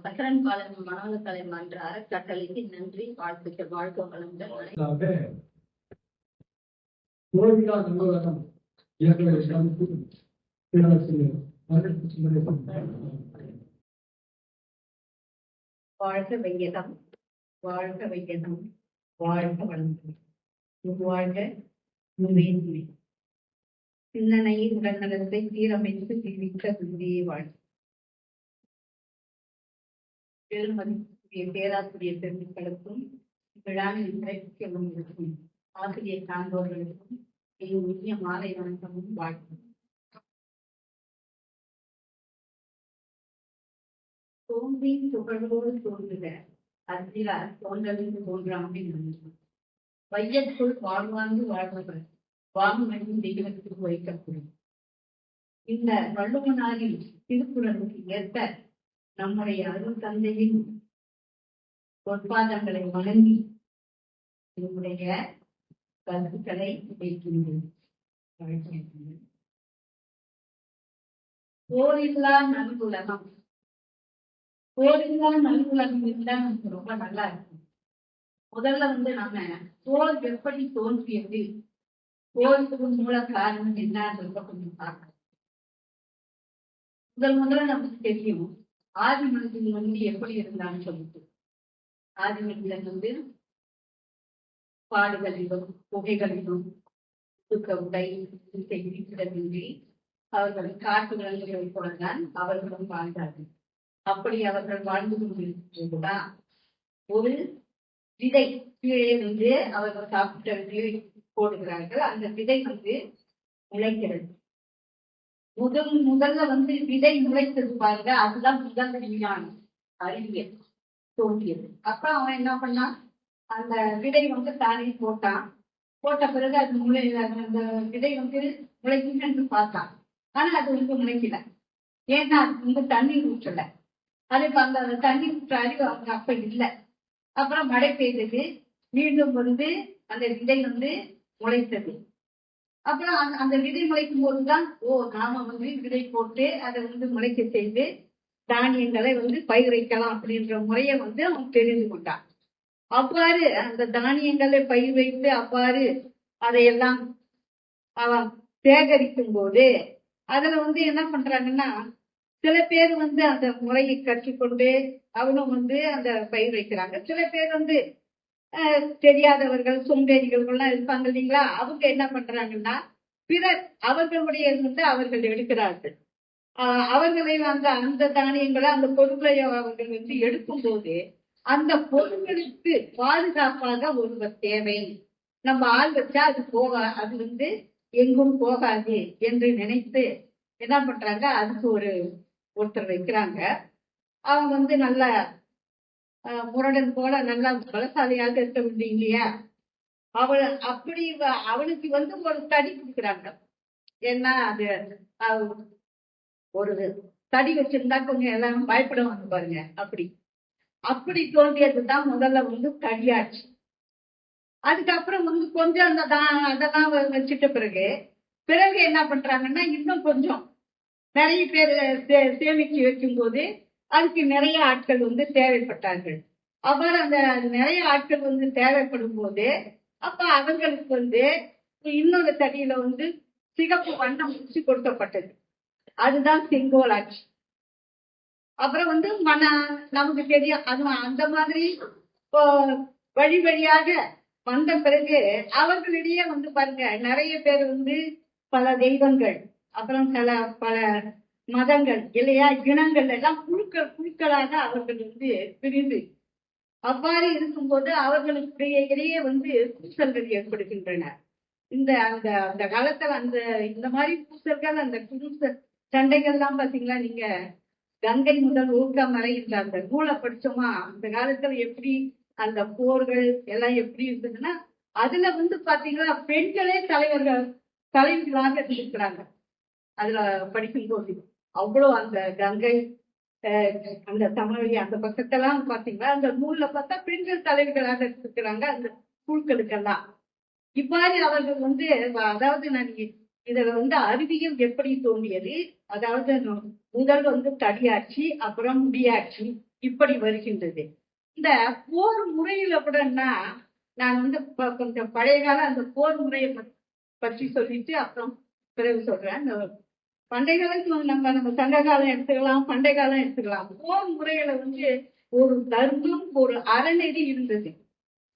சக்கரன் பாலன் மனோலக்கலை மன்ற அறக்கட்டளைக்கு நன்றி, வாழ்த்துக்கள். வாழ்க்கை வளங்கள். வாழ்க வையகம், வாழ்க வையகம், வாழ்க வளங்கள். வாழ்க மேன்மை. சிந்தனையின் உடல்நலத்தை சீரமைத்து சீர்மிக்க குருதியை வாழ்க. பெருமதிப்புக்குரிய பேராசிரியர் பெருமக்களுக்கும் விழாவில் சிறப்பிக்கும் ஆசிரியர் சான்றோர்களுக்கும் உரிய மாலை வணக்கமும் வாழ்க்கும். தோன்றி புகழோடு தோன்றுக அத்திலார் தோன்றலிருந்து தோன்றாமல் வையத்துள் வாழ்வாங்கு வாழ்பவர் வாங்குமையும் தெய்வத்திற்கு வைக்கப்படும். இந்த வள்ளுவனாரின் திருக்குறளுக்கு ஏற்ப நம்முடைய அருள் தந்தையின் பொற்பாதங்களை வணங்கி நம்முடைய கருத்துக்களை வைக்கின்றோம். போரில்லா நல்குலகம். போரில்லா நல்குலகம் இருந்தா நமக்கு ரொம்ப நல்லா இருக்கும். முதல்ல வந்து நாம போர் எப்படி தோன்றியது, போருக்கு மூல காரணம் என்னன்றத கொஞ்சம் பார்க்கணும். முதல்ல நமக்கு தெரியும் ஆதி மனிதன் வந்து எப்படி இருந்தான்னு சொல்லிட்டு. ஆதி மனிதன் வந்து பாடுகளிலும் புகைகளிலும் துக்க உடை இருப்பிடமின்றி அவர்கள் காட்டு விலங்குகளை போலதான் அவர்களும் வாழ்ந்தார்கள். அப்படி அவர்கள் வாழ்ந்து கொண்டிருக்கிறதுதான் ஒரு விதை கீழே வந்து அவர்கள் சாப்பிட்ட விதை போடுகிறார்கள். அந்த விதை வந்து முளைக்கிறது. முதல்ல வந்து விதை முளைத்தது பாருங்க, அதுதான் முதல் விஞ்ஞானம், அறிவியல் தோன்றியது. அப்புறம் அவன் என்ன பண்ணான், அந்த விதை வந்து தானே போட்டான். போட்ட பிறகு அது அந்த விதை வந்து முளைக்குன்னு பார்த்தான். ஆனா அது வந்து முளைக்கல. ஏன்னா அது வந்து தண்ணீர் ஊற்றல. அது அந்த தண்ணீர் ஊற்ற அறிவு அவங்க அப்ப இல்லை. அப்புறம் மழை பெய்தது, மீண்டும் வந்து அந்த விதை வந்து முளைத்தது. அப்புறம் அந்த விதை முளைக்கும் போதுதான் நாம வந்து விதை போட்டு அதை வந்து முளைக்க செய்து தானியங்களை வந்து பயிர் வைக்கலாம் அப்படின்ற முறையை வந்து அவன் தெரிந்து கொண்டான். அவ்வாறு அந்த தானியங்களை பயிர் வைத்து அவ்வாறு அதையெல்லாம் அவன் சேகரிக்கும் போது அதுல வந்து என்ன பண்றாங்கன்னா, சில பேர் வந்து அந்த முறையை கற்றுக்கொண்டு அவனும் வந்து அந்த பயிர் வைக்கிறாங்க. சில பேர் வந்து தெரியாதவர்கள் சோம்பேறிகள் எல்லாம் இருப்பாங்க இல்லைங்களா, அவங்க என்ன பண்றாங்கன்னா பிறர் அவர்களுடைய வந்து அவர்கள் எடுக்கிறார்கள். அவர்களை அந்த தானியங்களை அந்த பொருட்களை அவர்கள் வந்து எடுக்கும் போது அந்த பொருட்களுக்கு பாதுகாப்பாக ஒருவர் தேவை. நம்ம ஆள் வச்சா அது அது வந்து எங்கும் போகாது என்று நினைத்து என்ன பண்றாங்க, அதுக்கு ஒருத்தர் வைக்கிறாங்க. அவங்க வந்து நல்ல முரடன் போல நல்லா பலசாலியாக இருக்க முடியும் இல்லையா, அப்படி அவனுக்கு வந்து ஒரு தடி கொடுக்குறாங்க. ஏன்னா அது ஒரு தடி வச்சிருந்தா கொஞ்சம் எல்லாரும் பயப்படுவாங்க பாருங்க. அப்படி தோன்றியதுதான் முதல்ல வந்து தடியாச்சு. அதுக்கப்புறம் வந்து கொஞ்சம் அதெல்லாம் வச்சுட்ட பிறகு என்ன பண்றாங்கன்னா, இன்னும் கொஞ்சம் நிறைய பேர் சேமிச்சு வைக்கும் போது அதுக்கு நிறைய ஆட்கள் வந்து தேவைப்பட்டார்கள். அப்புறம் அந்த நிறைய ஆட்கள் வந்து தேவைப்படும் போது அப்ப அவங்களுக்கு வந்து இன்னொரு தடியில வந்து சிகப்பு வண்ணம் பூசி கொடுக்கப்பட்டது. அதுதான் செங்கோல் ஆட்சி. அப்புறம் வந்து நமக்கு தெரியும் அது அந்த மாதிரி வழி வழியாக வந்த பிறகு அவர்களிடையே வந்து பாருங்க, நிறைய பேர் வந்து பல தெய்வங்கள், அப்புறம் பல மதங்கள் இல்லையா, இனங்கள் எல்லாம் குழுக்களாக அவர்கள் வந்து பிரிந்து அவ்வாறு இருக்கும்போது அவர்களுடைய இடையே வந்து பூசல்கள் ஏற்படுகின்றன. அந்த காலத்துல இந்த மாதிரி பூசல்கள், அந்த குடும்ப சண்டைகள்லாம் பாத்தீங்களா, நீங்க கங்கை முதல் ஊக்கம் வரை அந்த நூலை படிச்சோமா, அந்த காலத்துல எப்படி அந்த போர்கள் எல்லாம் எப்படி இருந்ததுன்னா, அதுல வந்து பாத்தீங்கன்னா பெண்களே தலைவர்களாக இருக்கிறாங்க. அதுல படிக்கும் போது அவ்வளவு அந்த கங்கை அந்த தமிழ் அந்த பக்கத்தெல்லாம் பாத்தீங்கன்னா அந்த நூல்ல பார்த்தா பெண்கள் தலைவர்களாக இருக்கிறாங்க அந்த குழுக்களுக்கெல்லாம். இவ்வாறு அவர்கள் வந்து, அதாவது நான் இதுல வந்து அறிவியல் எப்படி தோன்றியது, அதாவது முதல் வந்து தடியாட்சி, அப்புறம் முடியாட்சி, இப்படி வருகின்றது. இந்த போர் முறையில கூடன்னா நான் வந்து கொஞ்சம் பழைய கால அந்த போர் முறையை பற்றி சொல்லிட்டு அப்புறம் பிறகு சொல்றேன். இந்த பண்டைய காலத்துல நம்ம சங்க காலம் எடுத்துக்கலாம், பண்டைய காலம் எடுத்துக்கலாம். போர் முறையில வந்து ஒரு தர்மம், ஒரு அறநெறி இருந்தது.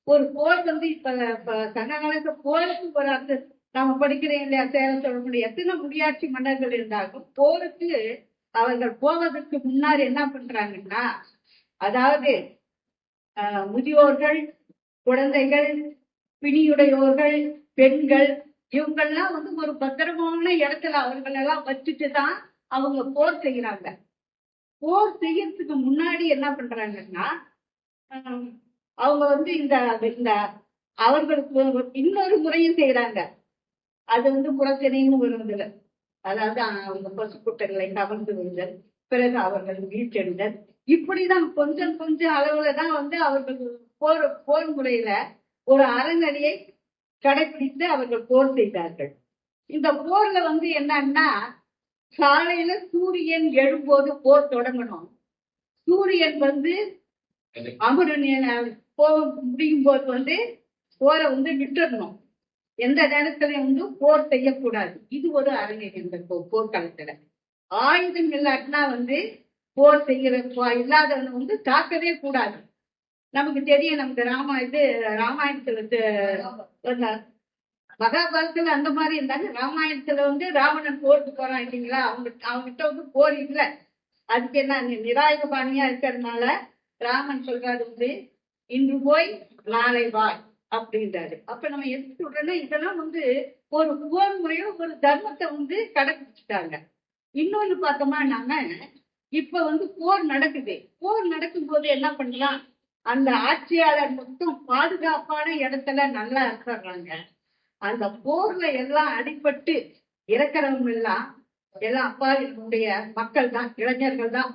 ஒரு போர் வந்து இப்ப சங்க காலத்துல போருக்கு ஒரு நாம படிக்கிறேன் இல்லையா, சேர சோழனுடைய எத்தனை முடியாட்சி மன்னர்கள் இருந்தாலும் போருக்கு அவர்கள் போவதற்கு முன்னாடி என்ன பண்றாங்கன்னா, அதாவது முதியோர்கள், குழந்தைகள், பிணியுடையோர்கள், பெண்கள், இவங்கெல்லாம் வந்து ஒரு பத்திரமான இடத்துல அவர்கள் எல்லாம் வச்சுட்டு தான் அவங்க போர் செய்யறாங்க. போர் செய்யறதுக்கு முன்னாடி என்ன பண்றாங்கன்னா, அவங்க வந்து இந்த அவர்களுக்கு இன்னொரு முறையும் செய்யறாங்க. அது வந்து புறத்தினைன்னு வருவதில்லை. அதாவது அவங்க பசுக்குட்டைகளை கவர்ந்து விடுதல், பிறகு அவர்கள் வீழ்த்தெடுதல், இப்படிதான் கொஞ்சம் கொஞ்சம் அளவுல தான் வந்து அவர்கள் போர் முறையில ஒரு அறநெறியை கடைபிடித்து அவர்கள் போர் செய்தார்கள். இந்த போர்ல வந்து என்னன்னா, காலையில சூரியன் எழும்போது போர் தொடங்கணும். சூரியன் வந்து அமரன் போக முடியும் போது வந்து போரை வந்து விட்டுடணும். எந்த நேரத்திலையும் வந்து போர் செய்யக்கூடாது. இது ஒரு அறநெறி இந்த போர்க்காலத்துல. ஆயுதம் இல்லாட்டினா வந்து போர் செய்யற இல்லாதவனை வந்து தாக்கவே கூடாது. நமக்கு தெரியும், நமக்கு ராமாயணத்துல மகாபாரதத்துல அந்த மாதிரி இருந்தாங்க. ராமாயணத்துல வந்து ராவணன் போருக்கு போறான் இல்லைங்களா, அவங்ககிட்ட வந்து போர் இல்லை. அதுக்கு என்ன நிராயுத பாணியா இருக்கிறதுனால ராமன் சொல்றாரு வந்து இன்று போய் நாளை வா அப்படின்றாரு. அப்ப நம்ம எது சொல்றோம்னா இதெல்லாம் வந்து ஒரு போர் முறையில ஒரு தர்மத்தை வந்து கடைபிடிச்சிட்டாங்க. இன்னொன்னு பார்த்தோமா, நாம இப்ப வந்து போர் நடக்குது. போர் நடக்கும் போது என்ன பண்ணலாம், அந்த ஆட்சியாளர் மட்டும் பாதுகாப்பான இடத்துல நல்லா இருக்கிறாங்க. அந்த போர்ல எல்லாம் அடிபட்டு இறக்கிறவங்க எல்லாம் அப்பாவினுடைய மக்கள் தான், இளைஞர்கள் தான்.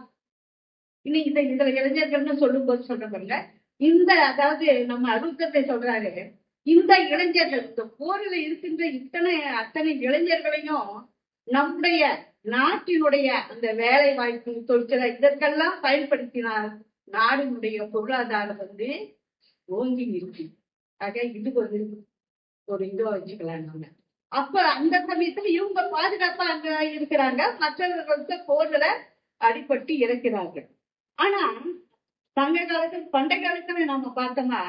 இன்னைக்கு இதுல இளைஞர்கள்னு சொல்லும் போது சொல்றாங்க இந்த, அதாவது நம்ம அருத்தத்தை சொல்றாரு, இந்த இளைஞர்கள் இந்த போரில் இருக்கின்ற அத்தனை இளைஞர்களையும் நம்முடைய நாட்டினுடைய அந்த வேலை வாய்ப்பு தொழிற்சாலை இதற்கெல்லாம் பயன்படுத்தினால் நாடினுடைய பொருளாதாரம் வந்து ஓங்கி இருக்கு. ஆக இது ஒரு இதுவா வச்சுக்கலாம் நம்ம. அப்ப அந்த சமயத்துல இவங்க பாதுகாப்பா அங்க இருக்கிறாங்க, மற்றவர்களுக்கு போர்ல அடிபட்டு இறக்கிறார்கள். ஆனா சங்க காலத்துல பண்டை காலத்துல நம்ம பார்த்தோம்னா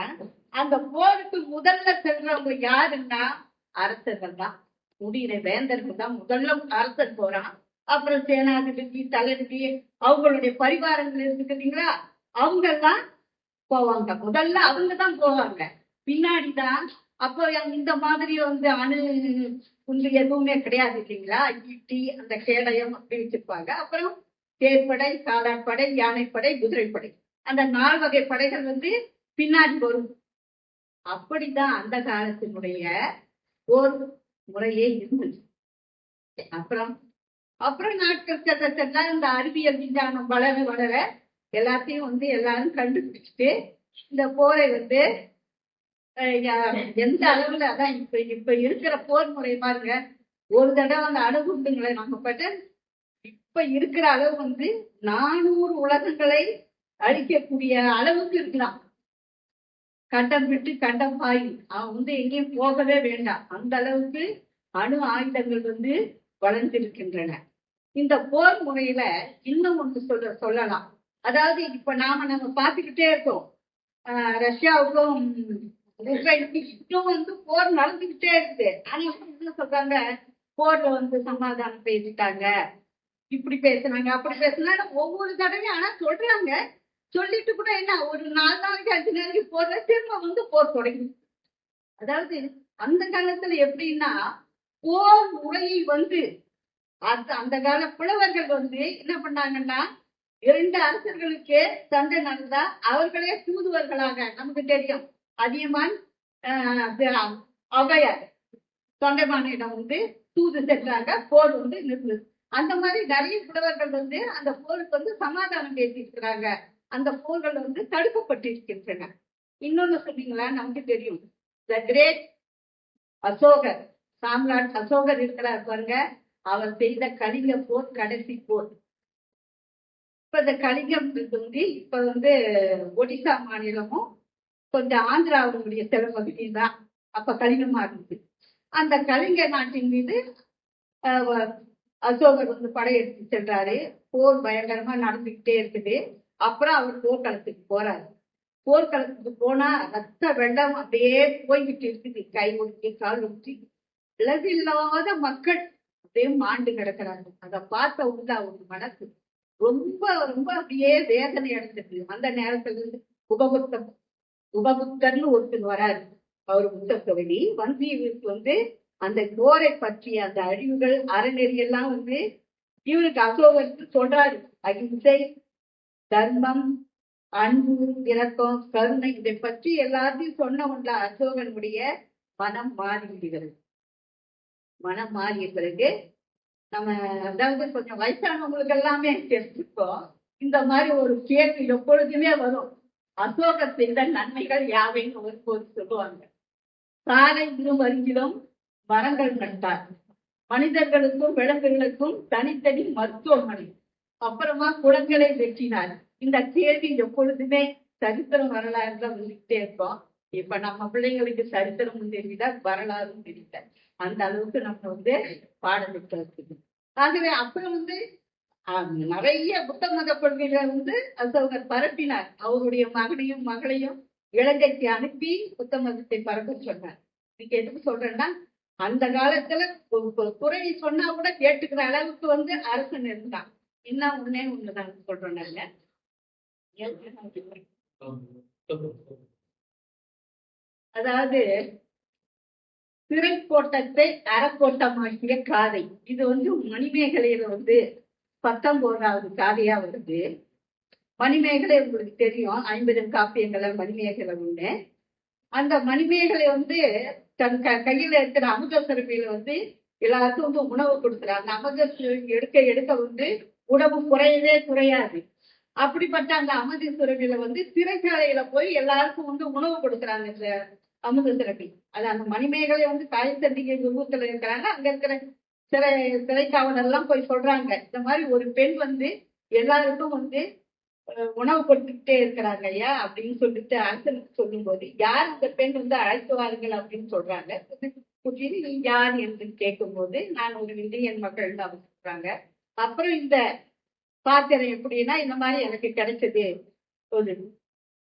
அந்த போருக்கு முதல்ல செல்றவங்க யாருன்னா அரசர்கள் தான், முடிகிற வேந்தர்கள் தான். முதல்ல அரசர் போறான், அப்புறம் சேனாதிபதி, தளபதி, அவங்களுடைய பரிவாரங்கள் இருக்குங்களா, அவங்க எல்லாம் போவாங்க. முதல்ல அவங்க தான் போவாங்க, பின்னாடிதான். அப்போ இந்த மாதிரி வந்து குண்டு எதுவுமே கிடையாது இல்லைங்களா, ஈட்டி அந்த கேடயம் அப்படி வச்சிருப்பாங்க. அப்புறம் தேர்ப்படை, காலாட்படை, யானைப்படை, குதிரைப்படை, அந்த 4 வகை படைகள் வந்து பின்னாடி வரும். அப்படிதான் அந்த காலத்தினுடைய ஒரு முறையே இருந்தது. அப்புறம் நாட்கள் செல்ல இந்த அறிவியல் விஞ்ஞானம் வளர எல்லாத்தையும் வந்து எல்லாரும் கண்டுபிடிச்சிட்டு இந்த போரை வந்து எந்த அளவுல, அதான் இப்ப இருக்கிற போர் முறை பாருங்க. ஒரு தடவை அந்த அணுகுண்டுங்களை நம்ம பட்டு இப்ப இருக்கிற அளவு வந்து 400 உலகங்களை அழிக்கக்கூடிய அளவுக்கு இருக்கலாம். கண்டம் விட்டு கண்டம் பாயும், அவன் வந்து எங்கேயும் போகவே வேண்டாம். அந்த அளவுக்கு அணு ஆயுதங்கள் வந்து வளர்ந்திருக்கின்றன. இந்த போர் முறையில இன்னும் ஒன்று சொல்லலாம். அதாவது இப்ப நம்ம பார்த்துக்கிட்டே இருக்கோம், ரஷ்யாவுக்கும் இன்னும் வந்து போர் நடந்துகிட்டே இருக்குது. ஆனா என்ன சொல்றாங்க, போர்ல வந்து சமாதானம் பேசிட்டாங்க, இப்படி பேசுனாங்க, அப்படி பேசினாங்க ஒவ்வொரு தடவையும். ஆனா சொல்றாங்க, சொல்லிட்டு கூட என்ன ஒரு 4 நாளைக்கு 5 நாளைக்கு போர்ல திரும்ப வந்து போர் தொடங்கி. அதாவது அந்த காலத்துல எப்படின்னா போர் முறையை வந்து அந்த கால புலவர்கள் வந்து என்ன பண்ணாங்கன்னா, 2 அரசர்களுக்கு சண்டை நடந்தா அவர்களே தூதுவர்களாக, நமக்கு தெரியும் அதியமான் ஔவையார் தொண்டைமானிடம் வந்து தூது சென்றாங்க, போர் வந்து நிறுந்தது. அந்த மாதிரி நிறைய புலவர்கள் வந்து அந்த போருக்கு வந்து சமாதானம் பேசியிருக்கிறாங்க. அந்த போர்கள் வந்து தடுக்கப்பட்டிருக்கின்றன. இன்னொன்னு சொன்னீங்களா, நமக்கு தெரியும், த கிரேட் அசோகர், சாம்ராட் அசோகர் இருக்கிறார் பாருங்க, அவர் செய்த கலிங்க போர் கடைசி போர். இப்ப இந்த கலிங்கம் வந்து இப்ப வந்து ஒடிசா மாநிலமும் கொஞ்சம் ஆந்திராவுடைய சில பகுதி தான் அப்ப கலிங்கமா இருந்துச்சு. அந்த கலிங்க நாட்டின் மீது அசோகர் வந்து படையெடுத்து சென்றாரு. போர் பயங்கரமா நடந்துகிட்டே இருக்குது. அப்புறம் அவர் போர்க்களத்துக்கு போறாரு. போர்க்களத்துக்கு போனா ரத்த வெள்ளம் அப்படியே போய்கிட்டு இருக்குது. கை ஒட்டி கால் ஒட்டி இல்லாத மக்கள் அப்படியே மாண்டு கிடக்கிறாங்க. அதை பார்த்த உள்ள ஒரு மனசு ரொம்ப ரொம்ப அப்படியே வேதனை அடைஞ்சது. அந்த நேரத்துல இருந்து உபகுப்தர்னு ஒருத்தர் வராரு. அவர் புத்தகவெளி வந்து இவருக்கு வந்து அந்த போரை பற்றிய அந்த அழிவுகள் அறநெறி எல்லாம் வந்து இவருக்கு அசோகருக்கு சொல்றாரு. அகிம்சை, தர்மம், அன்பு, இரக்கம், கருணை, இதை பற்றி எல்லாத்தையும் சொன்ன ஒன்றா அசோகனுடைய மனம் மாறிவிடுகிறது. மனம் மாறிய பிறகு நம்ம, அதாவது கொஞ்சம் வயசானவங்களுக்கு எல்லாமே தெரிஞ்சுப்போம், இந்த மாதிரி ஒரு கேள்வி எப்பொழுதுமே வரும். அசோகர் செய்த நன்மைகள் யாவைன்னு ஒருபோது சொல்லுவாங்க. சாலை இருவருங்கிலும் மரங்கள் நட்டார், மனிதர்களுக்கும் விலங்குகளுக்கும் தனித்தனி மருத்துவமனை, அப்புறமா குளங்களை வெட்டினார். இந்த கேள்வி எப்பொழுதுமே சரித்திரம் வரலாறு தான் வந்துகிட்டே இருக்கோம். இப்ப நம்ம பிள்ளைங்களுக்கு சரித்திரமும் தெரியல, வரலாறும் தெரியல. அந்த அளவுக்கு நம்ம பாடத்திட்டம் இருக்குது. ஆகவே அப்புறம் நிறைய புத்த மத கொள்கைகளை அசோகர் பரப்பினார். அவருடைய மகனையும் மகளையும் இலங்கைக்கு அனுப்பி புத்த மதத்தை பரப்ப சொன்னார். இன்னைக்கு எதுக்கு சொல்றேன்னா, அந்த காலத்துல குறை சொன்னா கூட கேட்டுக்கிற அளவுக்கு அரசன் இருந்தான். இன்னும் ஒண்ணுதான் சொல்றோம். நாங்க அதாவது சிறை கோட்டத்தை அறக்கோட்டமாக்கிய காதை, இது மணிமேகலையில 19வது காதையா வருது. மணிமேகலை உங்களுக்கு தெரியும், 50 காப்பியங்களை மணிமேகலை ஒண்ணு. அந்த மணிமேகலை தன் கையில இருக்கிற அமுத சுரபியில எல்லாருக்கும் உணவு கொடுக்குறாங்க. அமுத எடுக்க எடுக்க உணவு குறையவே குறையாது. அப்படிப்பட்ட அந்த அமுத சுரபியில சிறைச்சாலையில போய் எல்லாருக்கும் உணவு கொடுக்குறாங்க. இந்த அமுத சுரபி அது அந்த மணிமேகலை காயத்தண்டிகை உருவத்துல இருக்கிறாங்க. அங்க இருக்கிற சிறைக்காவலர் எல்லாம் போய் சொல்றாங்க, இந்த மாதிரி ஒரு பெண் எல்லாருக்கும் உணவு கொடுத்துக்கிட்டே இருக்கிறாங்க ஐயா அப்படின்னு சொல்லிட்டு அரசனுக்கு சொல்லும் போது, யார் இந்த பெண் அழைத்து வாருங்கள் அப்படின்னு சொல்றாங்க. நீ யார் என்று கேட்கும் போது, நான் ஒரு இந்தியன் மக்கள் தான் சொல்றாங்க. அப்புறம் இந்த பாத்திரம் எப்படின்னா, இந்த மாதிரி எனக்கு கிடைச்சது ஒரு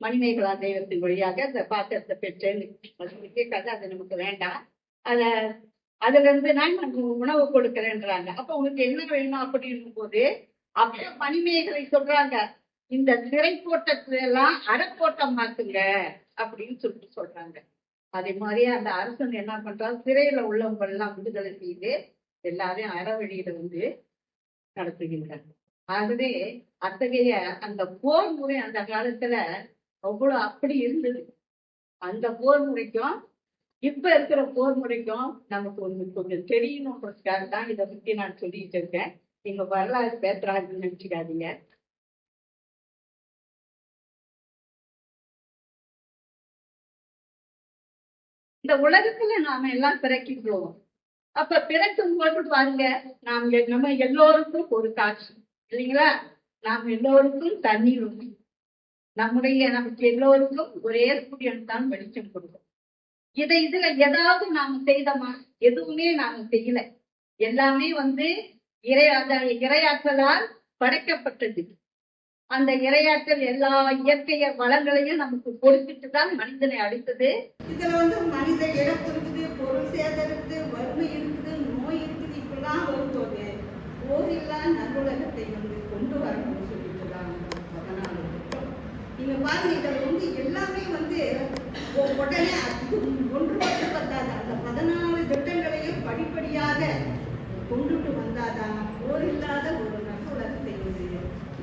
மணிமேகலா தெய்வத்தின் வழியாக இந்த பாத்திரத்தை பெற்றேன்னு கேட்காது. அது நமக்கு வேண்டாம், அதுல இருந்து நான் உணவு கொடுக்கிறேன்றாங்க. அப்ப உனக்கு என்ன வேணும் அப்படின்னு போது, அப்ப மணிமேகலை சொல்றாங்க, இந்த சிறை கோட்டத்துல எல்லாம் அறக்கோட்டம் மாத்துங்க அப்படின்னு சொல்றாங்க. அதே மாதிரி அந்த அரசன் என்ன பண்றாங்க, சிறையில உள்ளவங்க எல்லாம் விடுதலை செய்து எல்லாரையும் அறவழியில நடத்துகின்றாங்க. ஆகவே அத்தகைய அந்த போர் முறை அந்த காலத்துல அவ்வளவு அப்படி இருந்தது. அந்த போர் முறைக்கும் இப்ப இருக்கிற போர் முறைக்கும் நமக்கு கொஞ்சம் தெரியணுன்றதுக்காக தான் இதை பத்தி நான் சொல்லிட்டு இருக்கேன். நீங்க வரலாறு பேசுறாங்கன்னு நினைச்சுக்காதீங்க. இந்த உலகத்துல நாம எல்லாம் பிறக்கின்றோம். அப்ப பிறக்கும் போது பாருங்க, நம்ம எல்லோருக்கும் ஒரு காட்சி இல்லைங்களா? நாம் எல்லோருக்கும் தண்ணீர் ஊற்றி நமக்கு எல்லோருக்கும் ஒரே சூரியன் தான் வெளிச்சம் கொடுக்கும். இதுல ஏதாவது நாம செய்தோமா? எதுவுமே நாம செய்யல. எல்லாமே இறையாற்றலால் படைக்கப்பட்டது. அந்த இறையாற்றல் எல்லா இயற்கை வளங்களையும் நமக்கு கொடுத்துட்டு தான் மனிதனை அளித்தது. இதுல மனித இழப்பு இருக்குது, பொருள் சேதம் இருக்குது, வறுமை இருக்குது, நோய் இருக்குது. இப்பெல்லாம் வரும்போது போரில்லா நல்லுலகத்தை கொண்டு வரணும்னு சொல்லிட்டு தான் 14 திட்டம். நீங்க பாருங்க, இதுல எல்லாமே உடனே ஒன்று மட்டும் வந்தாதான். அந்த 14 திட்டங்களையும் படிப்படியாக கொண்டுட்டு வந்தாதான் போர் இல்லாத ஒரு நல்லுலகத்தை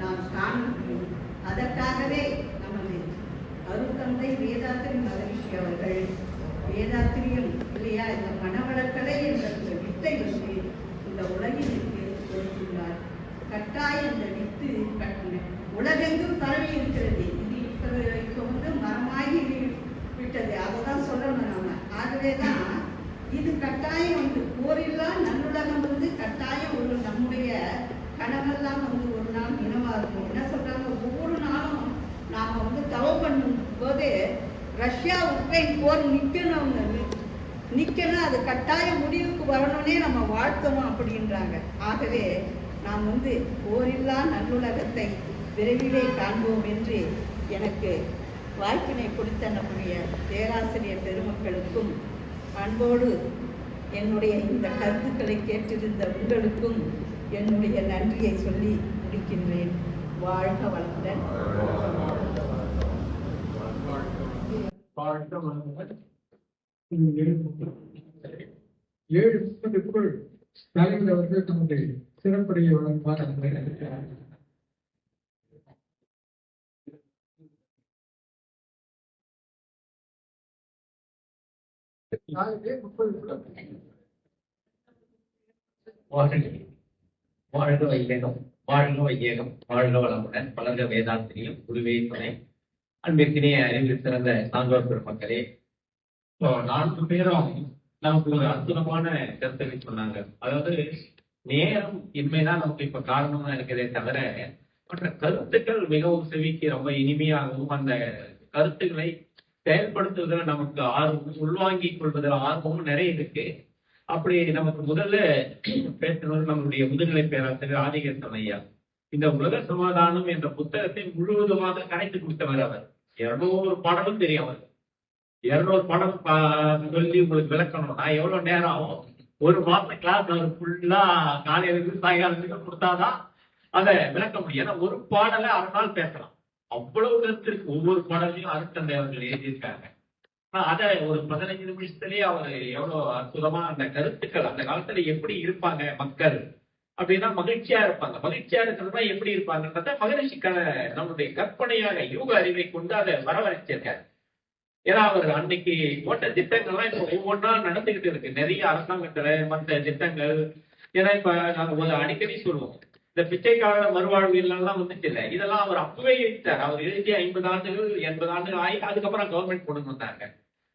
நாம் காண முடியும். அதற்காகவே நமது அருட்தந்தை வேதாத்திரி மகரிஷி அவர்கள் வேதாத்திரியம் இல்லையா, இந்த மனவளக்கலை என்ற வித்தை இந்த உலகிற்கு கொடுத்துள்ளார். கட்டாயம் இந்த வித்து உலகெங்கும் பரவி இருக்கிறது. இது இப்ப மரமாகி விட்டது, அதைதான் சொல்லணும் நாம. ஆகவேதான் இது கட்டாயம் போரில்லா நல்லுலகம் கட்டாயம் ஒரு நம்முடைய கனவெல்லாம் ஒரு நாள் இனமா இருக்கும். என்ன சொல்றாங்க, ஒவ்வொரு நாளும் நாம தவம் பண்ணும் போது ரஷ்யா உக்ரைன் போர் நிக்கணும், அது கட்டாயம் முடிவுக்கு வரணும்னே நம்ம வாழ்த்தணும் அப்படின்றாங்க. ஆகவே நாம் போரில்லா நல்லுலகத்தை விரைவிலே காண்போம் என்று எனக்கு வாய்ப்பினை கொடுத்த நம்முடைய பேராசிரியர் பெருமக்களுக்கும் அன்போடு என்னுடைய இந்த கருத்துக்களை கேட்டிருந்த உங்களுக்கும் என்னுடைய நன்றியை சொல்லி முடிக்கின்றேன். வாழ்க வளமுடன். ஏழு முப்பதுக்குள் தலைவர் அவர்கள் நம்முடைய சிறப்புடைய வழங்குவார். வாழ்க வையகம், வாழ்க வையகம், வாழ்க வளமுடன், வளர்க வேதாத்திரியம், குருவே துணை. அன்பிற்கினிய அறிவில் சிறந்த சான்றோர் பெருமக்களே, 4 பேரும் நமக்கு ஒரு அற்புதமான கருத்தை சொன்னாங்க. அதாவது நேரம் இன்மைதான் நமக்கு இப்ப காரணமா இருக்கிறதே தவிர மற்ற கருத்துக்கள் மிகவும் செவிக்கு ரொம்ப இனிமையாகவும் அந்த கருத்துக்களை செயல்படுத்துவதில் நமக்கு ஆர்வம், உள்வாங்கிக் கொள்வதில் ஆர்வமும் நிறைய இருக்கு. அப்படி நமக்கு முதல்ல பேசினது நம்மளுடைய முதுநிலை பேராசிரியர் ஆதிகேசன் ஐயா. இந்த உலக சமாதானம் என்ற புத்தகத்தை முழுவதுமாக கரைத்து கொடுத்தவர் அவர். 200 பாடலும் தெரியும் அவர். 200 பாடம் சொல்லி உங்களுக்கு விளக்கணும்னா எவ்வளவு நேரம் ஆகும்? ஒரு மாசம் கிளாஸ் அவர் ஃபுல்லா காலையிலிருந்து சாயங்காலத்துக்கு கொடுத்தாதான் அதை விளக்க முடியும். ஏன்னா ஒரு பாடலை 1/2 நாள் பேசலாம். அவ்வளவு கருத்து இருக்கு. ஒவ்வொரு பாடலையும் அருட்தந்தை அவர்கள் எழுதியிருக்காங்க. அதை ஒரு 15 நிமிஷத்துலயே அவர் எவ்வளவு அற்புதமா அந்த கருத்துக்கள், அந்த காலத்துல எப்படி இருப்பாங்க மக்கள் அப்படின்னா மகிழ்ச்சியா இருப்பாங்க. மகிழ்ச்சியா இருக்கிறதா எப்படி இருப்பாங்கன்றத மகிழ்ச்சிக்கான நம்முடைய கற்பனையாக யூக அறிவை கொண்டு அதை வரவழைச்சிருக்காரு. ஏன்னா அவர் அன்னைக்கு போட்ட திட்டங்கள்லாம் இப்ப ஒவ்வொன்றா நடந்துகிட்டு இருக்கு. நிறைய அரசாங்கத்துல மற்ற திட்டங்கள். ஏன்னா இப்ப நாங்க அடிக்கடி சொல்லுவோம், இந்த பிச்சைக்கார மறுவாழ்வு எல்லாம் வந்துச்சு இல்லை, இதெல்லாம் அவர் அப்பவே எழுதிட்டார். அவர் எழுதி 50 ஆண்டுகள் 80 ஆண்டுகள் ஆகி அதுக்கப்புறம் கவர்மெண்ட் கொண்டு வந்தாங்க.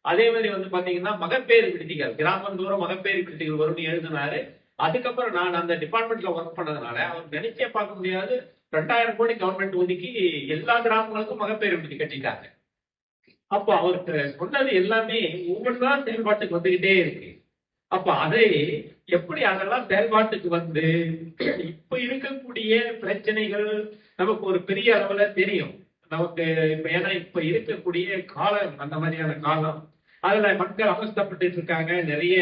அதே மாதிரி பாத்தீங்கன்னா மகப்பேறு விடுதிகள், கிராமந்தோறும் மகப்பேறு விடுதிகள் வரும்னு எழுதினாரு. அதுக்கப்புறம் நான் அந்த டிபார்ட்மெண்ட்ல ஒர்க் பண்ணதுனால அவர் நினைச்சே பார்க்க முடியாது, 2000 கோடி கவர்மெண்ட் ஒதுக்கி எல்லா கிராமங்களுக்கும் மகப்பேறு விடுதி கட்டிட்டாங்க. அப்போ அவருக்கு சொன்னது எல்லாமே ஒவ்வொன்றா செயல்பாட்டுக்கு வந்துகிட்டே இருக்கு. அப்ப அதை எப்படி அதெல்லாம் செயல்பாட்டுக்கு வந்து இப்ப இருக்கக்கூடிய பிரச்சனைகள் நமக்கு ஒரு பெரிய அளவுல தெரியும் நமக்கு. இப்ப ஏன்னா இப்ப இருக்கக்கூடிய காலம் அந்த மாதிரியான காலம், அதுல மக்கள் அவஸ்தப்பட்டு இருக்காங்க, நிறைய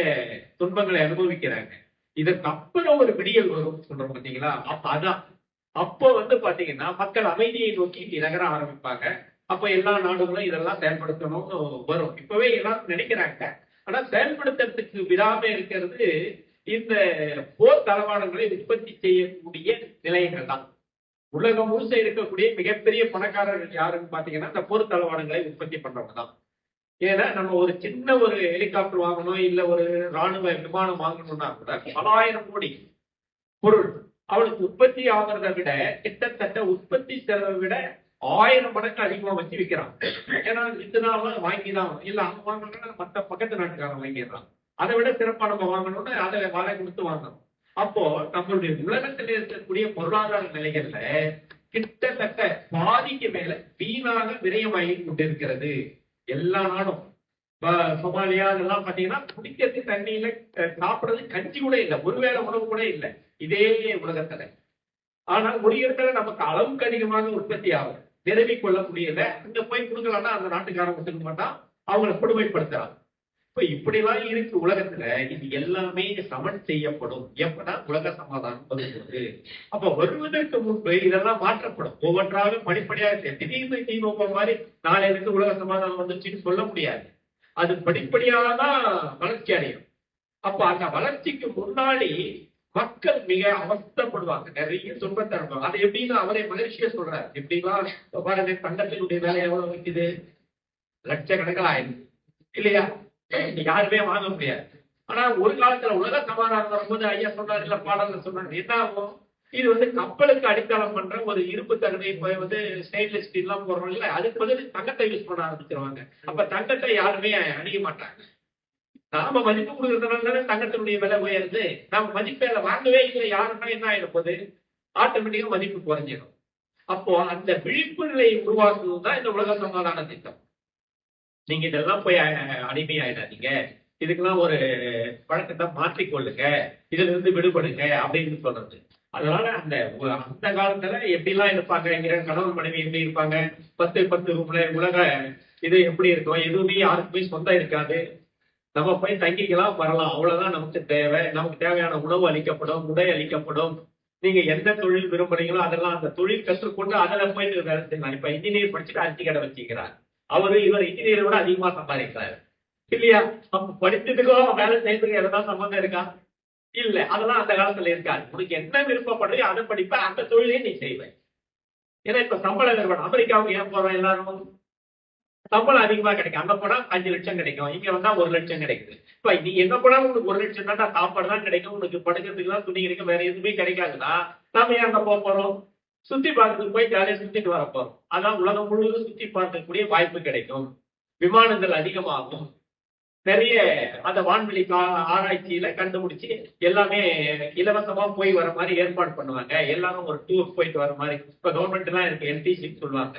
துன்பங்களை அனுபவிக்கிறாங்க. இதற்கு அப்புறம் ஒரு விடியல் வரும் சொல்றோம் பாத்தீங்களா? அப்ப அதான் அப்போ பாத்தீங்கன்னா மக்கள் அமைதியை நோக்கி நகர ஆரம்பிப்பாங்க. அப்ப எல்லா நாடுகளும் இதெல்லாம் செயல்படுத்தணும்னு வரும். இப்பவே எல்லாரும் நினைக்கிறாங்க. ஆனா செயல்படுத்துறதுக்கு விடாம இருக்கிறது இந்த போர் தளவாடங்களை உற்பத்தி செய்யக்கூடிய நிலையங்கள் தான். உலகம் முழுச இருக்கக்கூடிய மிகப்பெரிய பணக்காரர்கள் யாருன்னு பாத்தீங்கன்னா இந்த போர் தளவாடங்களை உற்பத்தி பண்றவங்க தான். ஏன்னா நம்ம ஒரு சின்ன ஒரு ஹெலிகாப்டர் வாங்கணும், இல்ல ஒரு ராணுவ விமானம் வாங்கணும்னா கூட 1000 கோடி பொருள் அவளுக்கு உற்பத்தி ஆகிறத விட கிட்டத்தட்ட உற்பத்தி செலவை விட 1000 மடங்கு அதிகமா வச்சு விற்கிறான். ஏன்னா இதனால வாங்கிதான், இல்ல அவங்க வாங்கணும்னா மற்ற பக்கத்து நாட்டுக்காரன் வாங்கிடுறான். அதை விட சிறப்பா நம்ம வாங்கணும்னா அதை வாழை கொடுத்து வாங்கணும். அப்போ நம்மளுடைய உலகத்தில் இருக்கக்கூடிய பொருளாதார நிலைகள்ல கிட்டத்தட்ட பாதிக்கு மேல வீணாக விரயமாகி கொண்டிருக்கிறது எல்லா நாடும். சோமாலியா அதெல்லாம் பாத்தீங்கன்னா குடிக்கிறதுக்கு தண்ணியில சாப்பிடுறது கஞ்சி கூட இல்லை, ஒருவேளை உணவு கூட இல்லை இதே உலகத்துல. ஆனால் ஒரு இடத்துல நமக்கு அளவுக்கு அதிகமாக உற்பத்தி ஆகும், நிரவிக் கொள்ள முடியல. அங்க போய் கொடுக்கலாம்னா அந்த நாட்டுக்காரன் ஒத்துக்க மாட்டான், அவங்களை கொடுமைப்படுத்துறான். இப்ப இப்படிலாம் இருக்கு உலகத்துல. இது எல்லாமே சமன் செய்யப்படும் எப்படா உலக சமாதானம் வருகிறது. அப்ப வருவதற்கு முன்பு இதெல்லாம் மாற்றப்படும். ஒவ்வொன்றாக படிப்படியாக திடீர்னு தீபம் மாதிரி நாளை இருந்து உலக சமாதானம் வந்துச்சுன்னு சொல்ல முடியாது. அது படிப்படியாக தான் வளர்ச்சி அடையும். அப்ப அந்த வளர்ச்சிக்கு முன்னாடி மக்கள் மிக அவஸ்தப்படுவாங்க, நிறைய துன்பத்தை அனுபவம். அதை எப்படின்னு அவரே மகிழ்ச்சியா சொல்றாரு. எப்படிலாம் பாருங்க, தங்கத்தினுடைய வேலை எவ்வளவு வைக்குது, லட்சக்கணக்கில் ஆயிடுது இல்லையா? யாருமே வாங்க முடியாது. ஆனா ஒரு காலத்துல உலக சமாதானம் வரும்போது ஐயா சொன்னார், இல்ல பாடல்ல சொன்னார், என்ன ஆகும், இது கப்பலுக்கு அடித்தளம் பண்ற ஒரு இரும்பு தகடை ஸ்டெயின்லெஸ் ஸ்டீல் எல்லாம் போடுறோம் இல்ல, அதுக்கு பதில் தங்கத்தை யூஸ் பண்ண ஆரம்பிச்சிருவாங்க. அப்ப தங்கத்தை யாருமே அணிய மாட்டாங்க. நாம மதிப்பு கொடுக்கறதுனால தங்கத்தினுடைய விலை உயருது. நாம மதிப்பேல வாங்கவே இல்லை யாருன்னா என்ன ஆயிடும் போது ஆட்டோமேட்டிக்கா மதிப்பு குறைஞ்சிடும். அப்போ அந்த விழிப்பு நிலையை உருவாக்குவதுதான் இந்த உலக சமாதான திட்டம். நீங்க இதெல்லாம் போய் அடிமையாயிடாதீங்க, இதுக்கெல்லாம் ஒரு பழக்கத்தை மாற்றிக்கொள்ளுங்க, இதுல இருந்து விடுபடுங்க அப்படின்னு சொல்றது. அதனால அந்த காலத்துல எப்படிலாம் இருப்பாங்க, கணவன் மனைவி எப்படி இருப்பாங்க, 10 ரூம்ல உலக இது எப்படி இருக்கும், எதுவுமே யாருக்குமே சொந்தம் இருக்காது, நம்ம போய் தங்கிக்கலாம் வரலாம், அவ்வளவுதான் நமக்கு தேவை. நமக்கு தேவையான உணவு அளிக்கப்படும், உடை அளிக்கப்படும். நீங்க எந்த தொழில் விரும்புறீங்களோ அதெல்லாம் அந்த தொழில் கற்றுக்கொண்டு அதில் போயிட்டு வேலை செய்யலாம். இப்ப இன்ஜினியர் படிச்சுட்டு அரிசி கடை வச்சுக்கிறார், இவர் இன்ஜினியரை விட அதிகமா சம்பாதிக்கிறாரு இல்லையா? அப்ப படிச்சதுக்கோ வேலை செய்யறதுக்கு எதாவது சம்பந்தம் இருக்கா? இல்ல, அதெல்லாம் அந்த காலத்துல இருக்காது. உனக்கு என்ன விருப்பப்படுறீங்க அதை படிப்ப, அந்த தொழிலையும் நீ செய்வேன். ஏன்னா இப்ப சம்பள நிறுவனம் அமெரிக்காவுக்கு ஏன் போறோம் எல்லாரும், சம்பளம் அதிகமா கிடைக்கும். அங்க போனா 5 லட்சம் கிடைக்கும், இங்க வந்தா 1 லட்சம் கிடைக்குது. இப்ப நீ எங்க போனாலும் உனக்கு 1 லட்சம் தான், சாப்பாடு தான் கிடைக்கும், உனக்கு படுக்கிறதுக்கு தான் துணி கிடைக்கும், வேற எதுவுமே கிடைக்காதுன்னா நாம ஏன் அங்க போறோம்? சுத்தி பார்க்கறதுக்கு போய் ஜாலியா சுத்திட்டு வர போறோம். அதான் உலகம் முழுவதும் சுத்தி பார்க்கக்கூடிய வாய்ப்பு கிடைக்கும், விமானங்கள் அதிகமாகும். நிறைய அந்த வான்வெளி ஆராய்ச்சியில கண்டுபிடிச்சு எல்லாமே இலவசமா போய் வர மாதிரி ஏற்பாடு பண்ணுவாங்க. எல்லாரும் ஒரு டூர் போயிட்டு வர மாதிரி. இப்ப கவர்மெண்ட் எல்லாம் இருக்கு, எல்டிசின்னு சொல்லுவாங்க,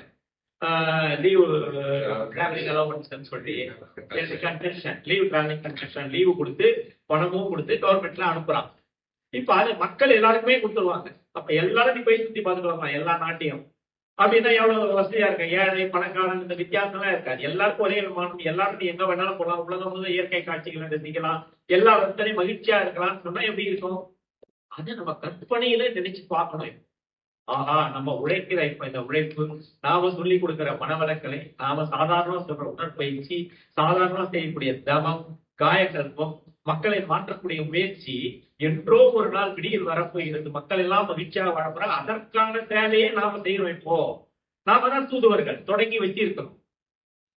லீவ் டிராவலிங் அலோவன்ஸ் சொல்லி concession, leave travelling concession, leave கொடுத்து பணமும் கொடுத்து கவர்மெண்ட்ல அனுப்புறாங்க. இப்ப அது மக்கள் எல்லாருக்குமே கொடுத்துருவாங்க. அப்ப எல்லாரும் நீ போய் சுத்தி பார்த்துட்டு வரலாம் எல்லா நாட்டையும். அப்படின்னா எவ்வளவு வசதியா இருக்கு. ஏழை பணக்காரன் இந்த வித்தியாசம் எல்லாம் இருக்காது. எல்லாருக்கும் ஒரே விமானம், எல்லாரும் நீ எங்க வேணாலும் போகலாம், உலகம் முழுவதும் இயற்கை காட்சிகளை ரசிக்கலாம், எல்லா இடத்துலயும் மகிழ்ச்சியா இருக்கலாம்னு சொன்னா எப்படி இருக்கும்? அது நம்ம கற்பனையில நினைச்சு பார்க்கணும். ஆஹா, நம்ம உழைக்கிற இப்ப இந்த உழைப்பு, நாம சொல்லி கொடுக்கிற மனவளக்கலை, நாம சாதாரணமா சொல்ற உடற்பயிற்சி, சாதாரணமா செய்யக்கூடிய தவம், காயகல்பம், மக்களை மாற்றக்கூடிய முயற்சி என்றோ ஒரு நாள் விடியில் வரப்போகிறது. மக்கள் எல்லாம் மகிழ்ச்சியாக வாழப்போறாங்க. அதற்கான சேவையை நாம செய்யணும். இப்போ நாம தான் தூதுவர்கள் தொடங்கி வச்சிருக்கணும்.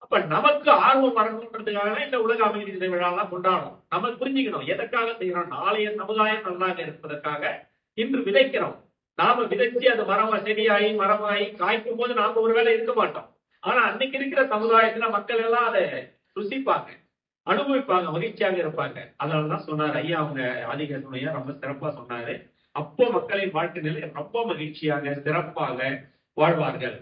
அப்ப நமக்கு ஆர்வம் வரணுன்றதுக்காக இந்த உலக அமைதி தின விழாலாம் கொண்டாடணும். நம்ம புரிஞ்சுக்கணும் எதற்காக செய்யறோம். நாளைய சமுதாயம் நல்லாக இருப்பதற்காக இன்று விதைக்கிறோம். நாம விதைச்சு அது செடியாகி மரமாகி காய்க்கும் போது நாம ஒருவேளை இருக்க மாட்டோம். ஆனா அன்னைக்கு இருக்கிற சமுதாயத்துல மக்கள் எல்லாம் அதை ருசிப்பாங்க, அனுபவிப்பாங்க, மகிழ்ச்சியாக இருப்பாங்க. அதனாலதான் சொன்னார் ஐயா, அவங்க ஆதிக்க சுமையா ரொம்ப சிறப்பா சொன்னாரு. அப்போ மக்களின் வாழ்க்கை நிலை ரொம்ப மகிழ்ச்சியாக சிறப்பாக வாழ்வார்கள்.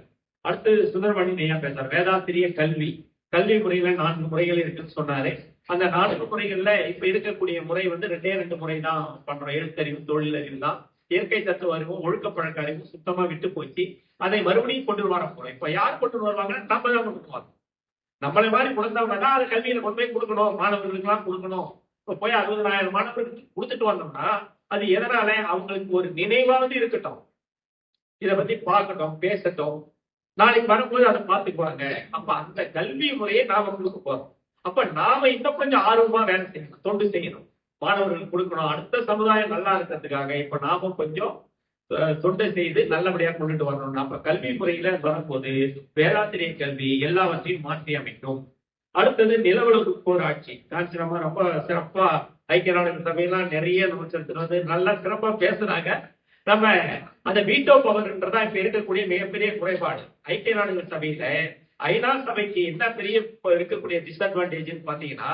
அடுத்து சுந்தரமணி ஐயா பேசுறார், வேதாத்திரிய கல்வி, கல்வி முறையில 4 முறைகள் இருக்குன்னு சொன்னாரு. அந்த 4 முறைகள்ல இப்ப இருக்கக்கூடிய முறை வந்து 2 முறை தான் பண்றோம். எழுத்தறிவு, தொழிலறிவு தான். இயற்கை தத்துவ அறிவும் ஒழுக்க பழக்க அறிவும் சுத்தமா விட்டு போச்சு. அதை மறுபடியும் கொண்டு வர போறோம். இப்ப யார் கொண்டு வருவாங்கன்னா நம்ம தான் கொண்டு வருவோம். நம்மளை மாதிரி கொடுத்தவங்க தான் அதை கல்வியில கொண்டு போய் கொடுக்கணும், மாணவர்களுக்கு எல்லாம் கொடுக்கணும். இப்ப போய் 60,000 மாணவர்களுக்கு கொடுத்துட்டு வந்தோம்னா அது எதனால? அவங்களுக்கு ஒரு நினைவாவது இருக்கட்டும், இதை பத்தி பார்க்கட்டும், பேசட்டும், நாளைக்கு வரும்போது அதை பார்த்துக்குவாங்க. அப்ப அந்த கல்வி முறையை நாம கொடுக்க போறோம். அப்ப நாம இன்னும் கொஞ்சம் ஆர்வமா வேலை செய்யணும், தொண்டு செய்யணும், மாணவர்களுக்கு கொடுக்கணும். அடுத்த சமுதாயம் நல்லா இருக்கிறதுக்காக இப்ப நாம கொஞ்சம் தொண்டை செய்து நல்லபடியா கொண்டுட்டு வரணும். நம்ம கல்வி முறையில வரும்போது பேராசிரியர் கல்வி எல்லாவற்றையும் மாற்றி அமைக்கும். அடுத்தது நிலவுலகு போராட்சி. காஞ்சிரமா ரொம்ப சிறப்பா ஐக்கிய நாடுகள் சபையெல்லாம் நிறைய நம்ம செலுத்துறது நல்லா சிறப்பா பேசுறாங்க. நம்ம அந்த வீட்டோ பவர்ன்றதா இப்ப இருக்கக்கூடிய மிகப்பெரிய குறைபாடு. ஐக்கிய நாடுகள் சபையில ஐநா சபைக்கு என்ன பெரிய இருக்கக்கூடிய டிஸ்அட்வான்டேஜ் பாத்தீங்கன்னா,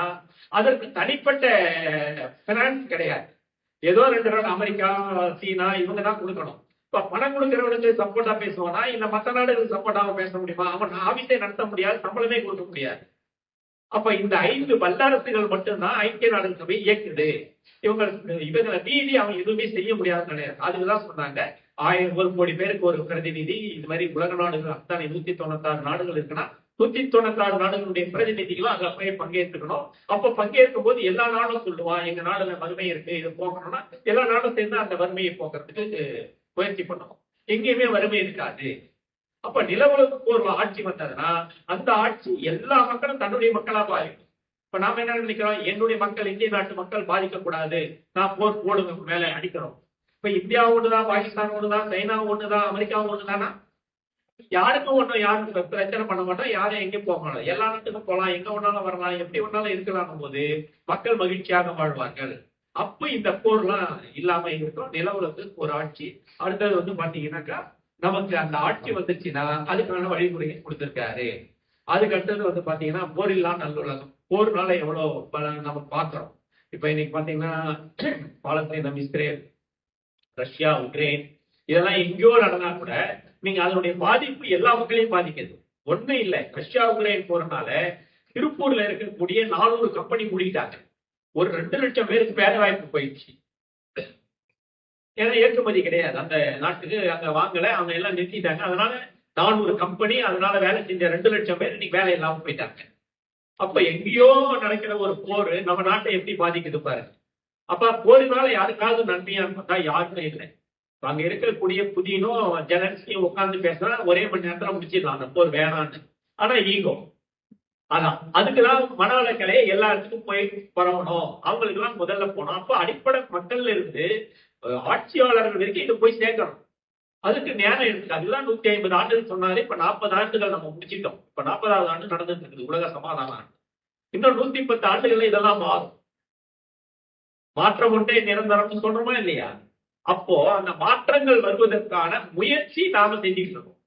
அதற்கு தனிப்பட்ட பினான்ஸ் கிடையாது. ஏதோ 2 நாடு அமெரிக்கா, சீனா இவங்க தான் கொடுக்கணும். இப்ப பணம் கொடுக்கிறவனுக்கு சப்போர்ட்டா பேசுவானா, இல்ல மற்ற நாடுகளுக்கு சப்போர்ட்டாக பேச முடியுமா? அவன் ஆபீஸை நடத்த முடியாது, சம்பளமே கொடுக்க முடியாது. அப்ப இந்த 5 வல்லரசுகள் மட்டும்தான் ஐக்கிய நாடுகள் சபை இயக்குது. இவங்களை மீறி அவங்க எதுவுமே செய்ய முடியாதுன்னு கிடையாது. அதுக்குதான் சொன்னாங்க 1 கோடி பேருக்கு ஒரு பிரதிநிதி. இது மாதிரி உலக நாடுகள் அத்தனை 196 நாடுகள் இருக்குன்னா 196 நாடுகளுடைய பிரதிநிதிகளும் அங்க போய் பங்கேற்றுக்கணும். அப்ப பங்கேற்கும் போது எல்லா நாடும் சொல்லுவான், எங்க நாடுல வறுமை இருக்கு, இது போக்கணும்னா எல்லா நாடும் சேர்ந்து அந்த வறுமையை போக்குறதுக்கு முயற்சி பண்ணணும். எங்கேயுமே வறுமை இருக்காது. அப்ப நிலவுலகுக்கு ஒரு ஆட்சி வந்ததுன்னா அந்த ஆட்சி எல்லா மக்களும் தன்னுடைய மக்களா பாதிக்கும். இப்ப நாம என்ன நினைக்கிறோம், என்னுடைய மக்கள், இந்திய நாட்டு மக்கள் பாதிக்கக்கூடாது, நான் போர் போடுங்க மேல அடிக்கிறோம். இப்ப இந்தியா ஒண்ணுதான், பாகிஸ்தான் ஒண்ணுதான், சைனா ஒண்ணுதான், அமெரிக்கா ஒண்ணுதானா? யாருக்கும் ஒன்றும் யாரும் பிரச்சனை பண்ண மாட்டோம், யாரும் எங்கேயும் போக மாட்டோம், எல்லா நாட்டுக்கும் போகலாம், எங்க ஒன்னாலும் வரலாம், எப்படி ஒன்னாலும் இருக்கலாம் போது மக்கள் மகிழ்ச்சியாக வாழ்வார்கள். அப்ப இந்த போர்லாம் இல்லாம இருக்கும். நிலவுலகு ஒரு ஆட்சி. அடுத்தது வந்து பாத்தீங்கன்னாக்கா நமக்கு அந்த ஆட்சி வந்துச்சுன்னா அதுக்கான வழிமுறையை கொடுத்திருக்காரு. அதுக்கு அடுத்தது வந்து பாத்தீங்கன்னா போரில்லா நல்லுலகம். போர்னால எவ்வளவு நம்ம பாக்குறோம். இப்ப இன்னைக்கு பாத்தீங்கன்னா பாலஸ்தீனம், இஸ்ரேல், ரஷ்யா, உக்ரைன் இதெல்லாம் எங்கேயோ நடந்தா கூட நீங்க அதனுடைய பாதிப்பு எல்லா மக்களையும் பாதிக்குது. ஒண்ணு இல்ல, ரஷ்யா உக்ரைன் போறதுனால திருப்பூர்ல இருக்கக்கூடிய 400 கம்பெனி மூடிட்டாங்க. ஒரு 2 லட்சம் பேருக்கு வேலை வாய்ப்பு போயிடுச்சு. ஏன்னா ஏற்றுமதி கிடையாது அந்த நாட்டுக்கு, அங்க வாங்கல, அவங்க எல்லாம் நிறுத்திட்டாங்க. அதனால 400 கம்பெனி, அதனால வேலை செஞ்ச 2 லட்சம் பேர் இன்னைக்கு வேலை இல்லாம போயிட்டாங்க. அப்ப எங்கேயோ நடக்கிற ஒரு போர் நம்ம நாட்டை எப்படி பாதிக்குது பாருங்க. அப்ப போரினால யாருக்காவது நன்மையான்னு பார்த்தா யாருமே இல்லை. அங்க இருக்கக்கூடிய புதினும் ஜெலன்ஸ்கியும் உட்கார்ந்து பேசுறா, ஒரே மணி நேரத்துல முடிச்சிடலாம் அந்த போர் வேணான்னு. ஆனா ஈகோ அதான். அதுக்குதான் மனவளக்கலையை எல்லா இடத்துக்கும் போய் பரவணும், அவங்களுக்கு எல்லாம் முதல்ல போனோம். அப்ப அடிப்படை மக்கள்ல இருந்து ஆட்சியாளர்கள் வரைக்கும் இது போய் சேர்க்கணும். அதுக்கு நேரம் இருக்கு. அதுதான் 150 ஆண்டுகள் சொன்னாரு. இப்ப 40 ஆண்டுகள் நம்ம முடிச்சிட்டோம். இப்ப 40வது ஆண்டு நடந்துட்டு இருக்குது உலக சமாதான ஆண்டு. இன்னும் 110 ஆண்டுகள்ல இதெல்லாம் மாறும். மாற்றம் ஒன்றே நிரந்தரம்னு சொல்றோமா இல்லையா? அப்போ அந்த மாற்றங்கள் வருவதற்கான முயற்சி நாம செஞ்சுட்டு இருக்கோம்.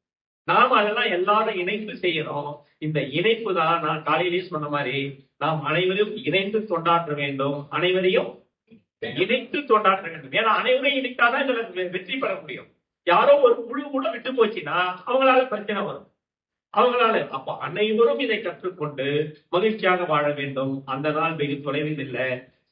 நாம அதெல்லாம் எல்லாரும் இணைந்து செய்யறோம். இந்த இணைப்பு தான் நான் காலையிலேயே சொன்ன மாதிரி நாம் அனைவரும் இணைந்து தொண்டாற்ற வேண்டும், அனைவரையும் இணைத்து தொண்டாற்ற வேண்டும். ஏன்னா அனைவரையும் இணைத்தாதான் இதுல வெற்றி பெற முடியும். யாரோ ஒரு குழு கூட விட்டு போச்சுன்னா அவங்களால பிரச்சனை வரும். அவங்களால அப்ப அனைவரும் இதை கற்றுக்கொண்டு மகிழ்ச்சியாக வாழ வேண்டும். அந்த நாள் வெகு தொலைவில் இல்லை,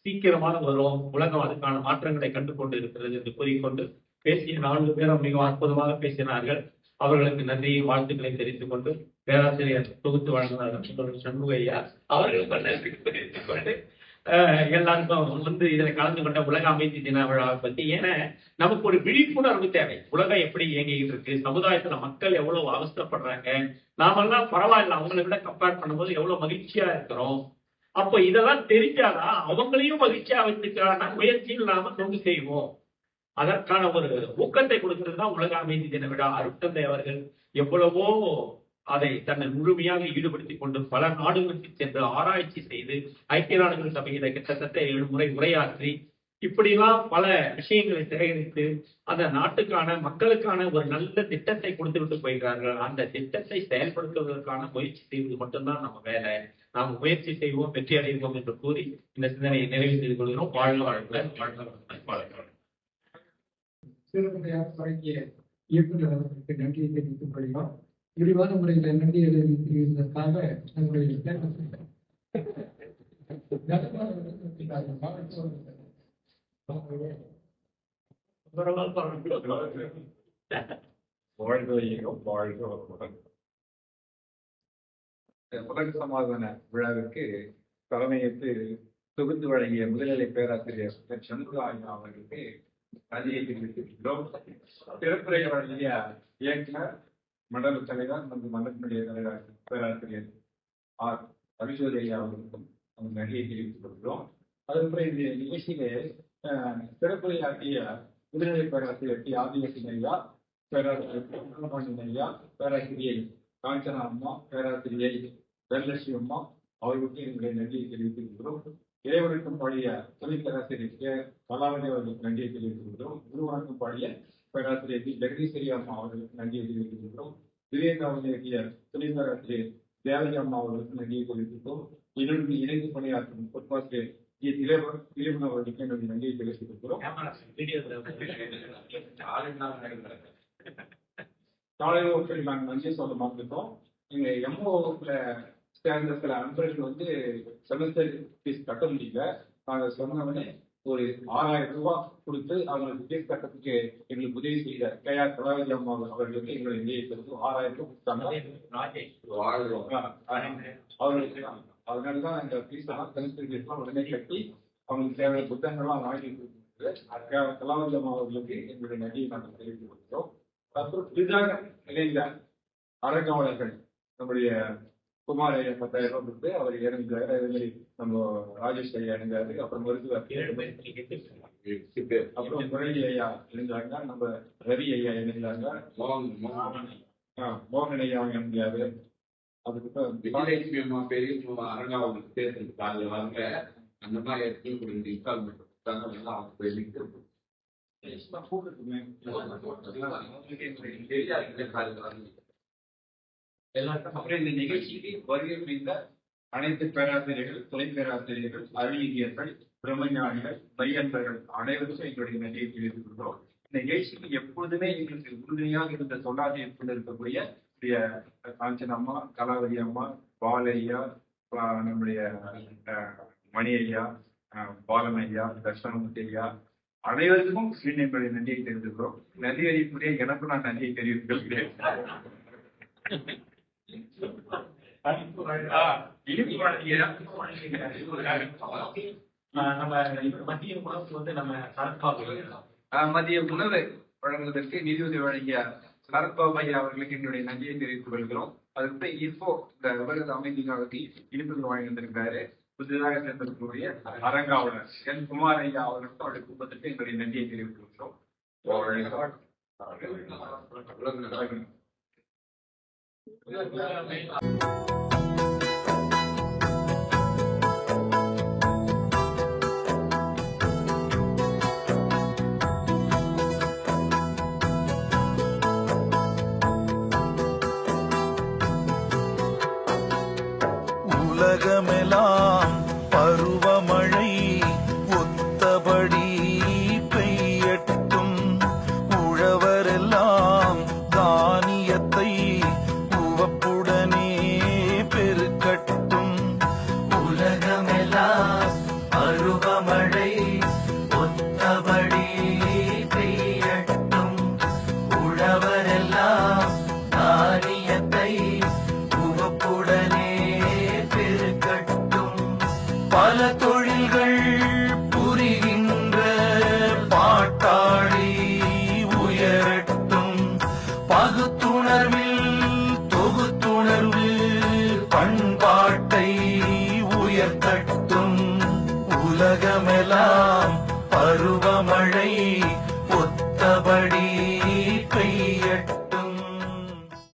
சீக்கிரமாக வரும். உலகம் அதுக்கான மாற்றங்களை கண்டுகொண்டு இருக்கிறது என்று கூறிக்கொண்டு பேசிய 4 பேரும் மிக அற்புதமாக பேசினார்கள். அவர்களுக்கு நன்றியை வாழ்த்துக்களை தெரிவித்துக் கொண்டு பேராசிரியர் தொகுத்து வழங்கினார் சண்முக ஐயா அவர்களுக்கு நன்றி தெரிவித்துக் கொண்டு எல்லாருக்கும் இதுல கலந்து கொண்ட உலக அமைதி தின விழாவை பத்தி, ஏன்னா நமக்கு ஒரு விழிப்புணர்வு தேவை. உலகம் எப்படி இயங்கிட்டு இருக்கு, சமுதாயத்துல மக்கள் எவ்வளவு அவஸ்தைப்படுறாங்க, நாமெல்லாம் பரவாயில்ல அவங்களை விட கம்பேர் பண்ணும்போது எவ்வளவு மகிழ்ச்சியா இருக்கிறோம். அப்போ இதெல்லாம் தெரிஞ்சாதான் அவங்களையும் மகிழ்ச்சியா வச்சுக்கான முயற்சியில் நாம கொண்டு செய்வோம். அதற்கான ஒரு ஊக்கத்தை கொடுக்கிறதுதான் உலக அமைதி தின விழா. அருட்தந்தை அவர்கள் எவ்வளவோ அதை தன்னை முழுமையாக ஈடுபடுத்திக் கொண்டு பல நாடுகளுக்கு சென்று ஆராய்ச்சி செய்து ஐக்கிய நாடுகள் சபையில கிட்டத்தட்ட 7 முறை உரையாற்றி இப்படிலாம் பல விஷயங்களை சேகரித்து அந்த நாட்டுக்கான மக்களுக்கான ஒரு நல்ல திட்டத்தை கொடுத்து விட்டு போகிறார்கள். அந்த திட்டத்தை செயல்படுத்துவதற்கான முயற்சி செய்வது மட்டும்தான் நம்ம வேலை. நாம் முயற்சி செய்வோம், வெற்றி அடைவோம் என்று கூறி இந்த சிந்தனையை நிறைவு செய்து கொள்கிறோம். வாழ்க வாழ்க வாழ்க. சிறப்புரையாக வழங்கிய இயக்குநர் அவர்களுக்கு நன்றியை தெரிவித்துக் கொள்கிறோம். விரிவான முறையில் நன்றியை தெரிவித்ததற்காக நம்முடைய உலக சமாதான விழாவிற்கு தலைமையேற்று தொகுத்து வழங்கிய முதுநிலை பேராசிரியர் சண்முக ஐயா அவர்களுக்கு நன்றியை தெரிவித்திருக்கிறோம். சிறப்புரை வழங்கிய இயக்குனர் மண்டல தலைவர் மற்றும் மண்டலத்தினுடைய தலைவர் பேராசிரியர் ஆர் அபிஷோதி ஐயா அவர்களுக்கும் நன்றியை தெரிவித்துக் கொள்கிறோம். அதுபோல இந்த நிகழ்ச்சியிலே சிறப்புரையாற்றிய முதுநிலை பேராசிரியர் டி ஆதிவாசி ஐயா, பேராசிரியர் சுப்பிரமணியன் ஐயா, பேராசிரியை காஞ்சனா அம்மா, பேராசிரியை தனலட்சுமி அம்மா அவர்களுக்கு எங்களுடைய நன்றியை தெரிவித்திருக்கிறோம். இறைவனுக்கும் பாடிய துணை பேராசிரியர் கலாவதி அவர்களுக்கு நன்றியை தெரிவித்திருக்கிறோம். குருவனுக்கும் பாடிய பேராசிரியர் டி ஜெகதீஸ்வரி அம்மா அவர்களுக்கு நன்றியை தெரிவித்திருக்கிறோம். விவேகானந்த இயக்கிய துணை பேராசிரியர் தேவதி அம்மா அவர்களுக்கு நன்றியை தெரிவித்திருக்கிறோம். என்னுடன் இணைந்து பணியாற்றும் பொறுப்பாசிரியர் டி இளைவன் அவர்களுக்கு என்னுடைய நன்றியை தெரிவித்திருக்கிறோம். காலையில் நாங்கள் நன்றி சொல்ல மாட்டிருக்கோம். எங்க எம்ஓ வகுப்புல சேர்ந்த சில அன்பர்கள் செமஸ்டர் ஃபீஸ் கட்ட முடியல. நாங்கள் சொன்னவனே ஒரு 6000 ரூபாய் கொடுத்து அவங்களுக்கு ஃபீஸ் கட்டத்துக்கு எங்களுக்கு உதவி செய்த KR கலாவதி அம்மா அவர்களுக்கு எங்களுடைய நிதியை கொடுத்து 6000 ரூபாய் கொடுத்தாங்க. அவர்களுக்கு அதனாலதான் இந்த ஃபீஸ் எல்லாம் செமஸ்டர் ஃபீஸ் எல்லாம் உடனே கட்டி அவங்களுக்கு தேவையான புத்தகங்கள்லாம் வாங்கி கொடுத்து கலாவதி அம்மா அவர்களுக்கு எங்களுடைய நன்றியை நாங்கள் தெரிவித்துக் கொடுக்கிறோம். அப்புறம் புதிதாக இணைந்த அறங்காவலர்கள் நம்முடைய குமார் ஐயா 10,000 ரூபாய் கொடுத்து அவர் இறந்தாரு. அதே மாதிரி நம்ம ராஜேஷ் ஐயா இணைந்தாரு. அப்புறம் மருத்துவர் அப்புறம் முரளி ஐயா இணைந்தாங்க. நம்ம ரவி ஐயா இணைந்தாங்க. மோகன் ஐயா இணைந்தாரு. அதுக்கப்புறம் பெரிய அரங்காவலர் தேர்தல் வாங்க அந்த மாதிரி அப்புறம் இந்த நிகழ்ச்சிக்கு வருகை புரிந்த அனைத்து பேராசிரியர்கள், துணை பேராசிரியர்கள், அறிவியர்கள், பிரம்மஞானிகள், மையன்பர்கள் அனைவருக்கும் எங்களுடைய நன்றியை தெரிவித்துக் கொள்கிறோம். இந்த நிகழ்ச்சிக்கு எப்பொழுதுமே எங்களுக்கு உறுதுணையாக இருந்த தொண்டாற்றிக் கொண்டிருக்கக்கூடிய காஞ்சனம்மா, கலாவதி அம்மா, பாலையா, நம்முடைய மணி ஐயா, பாலன் ஐயா, தர்ஷனமூர்த்தி ஐயா அனைவருக்கும் எங்களுடைய நன்றியை தெரிவித்துக்கிறோம். நன்றி அறிவிப்புடைய எனக்கும் நான் நன்றியை தெரிவித்துக் மதிய உணவு வழங்குவதற்கு நிதியுதவி வழங்கிய சரத்பாபு ஐயா அவர்களுக்கு எங்களுடைய நன்றியை தெரிவித்துக் கொள்கிறோம். அதுக்கு இப்போ இந்த உலக அமைதிக்காக இனிப்புகள் வாங்கி வந்திருக்கிறாரு. புதிதாக சேர்ந்திருக்கக்கூடிய அரங்காவலர் என் குமார் ஐயா அவர்களுக்கு அவருடைய குடும்பத்திற்கு எங்களுடைய நன்றியை தெரிவித்துக் கொள்கிறோம். உலகமெல்லாம் பல தொழில்கள் புரிகின்ற பாட்டாளி உயரட்டும். பகுத்துணர்வில் தொகுத்துணர்வு பண்பாட்டை உயர்த்தட்டும். உலகமெல்லாம் பருவமழை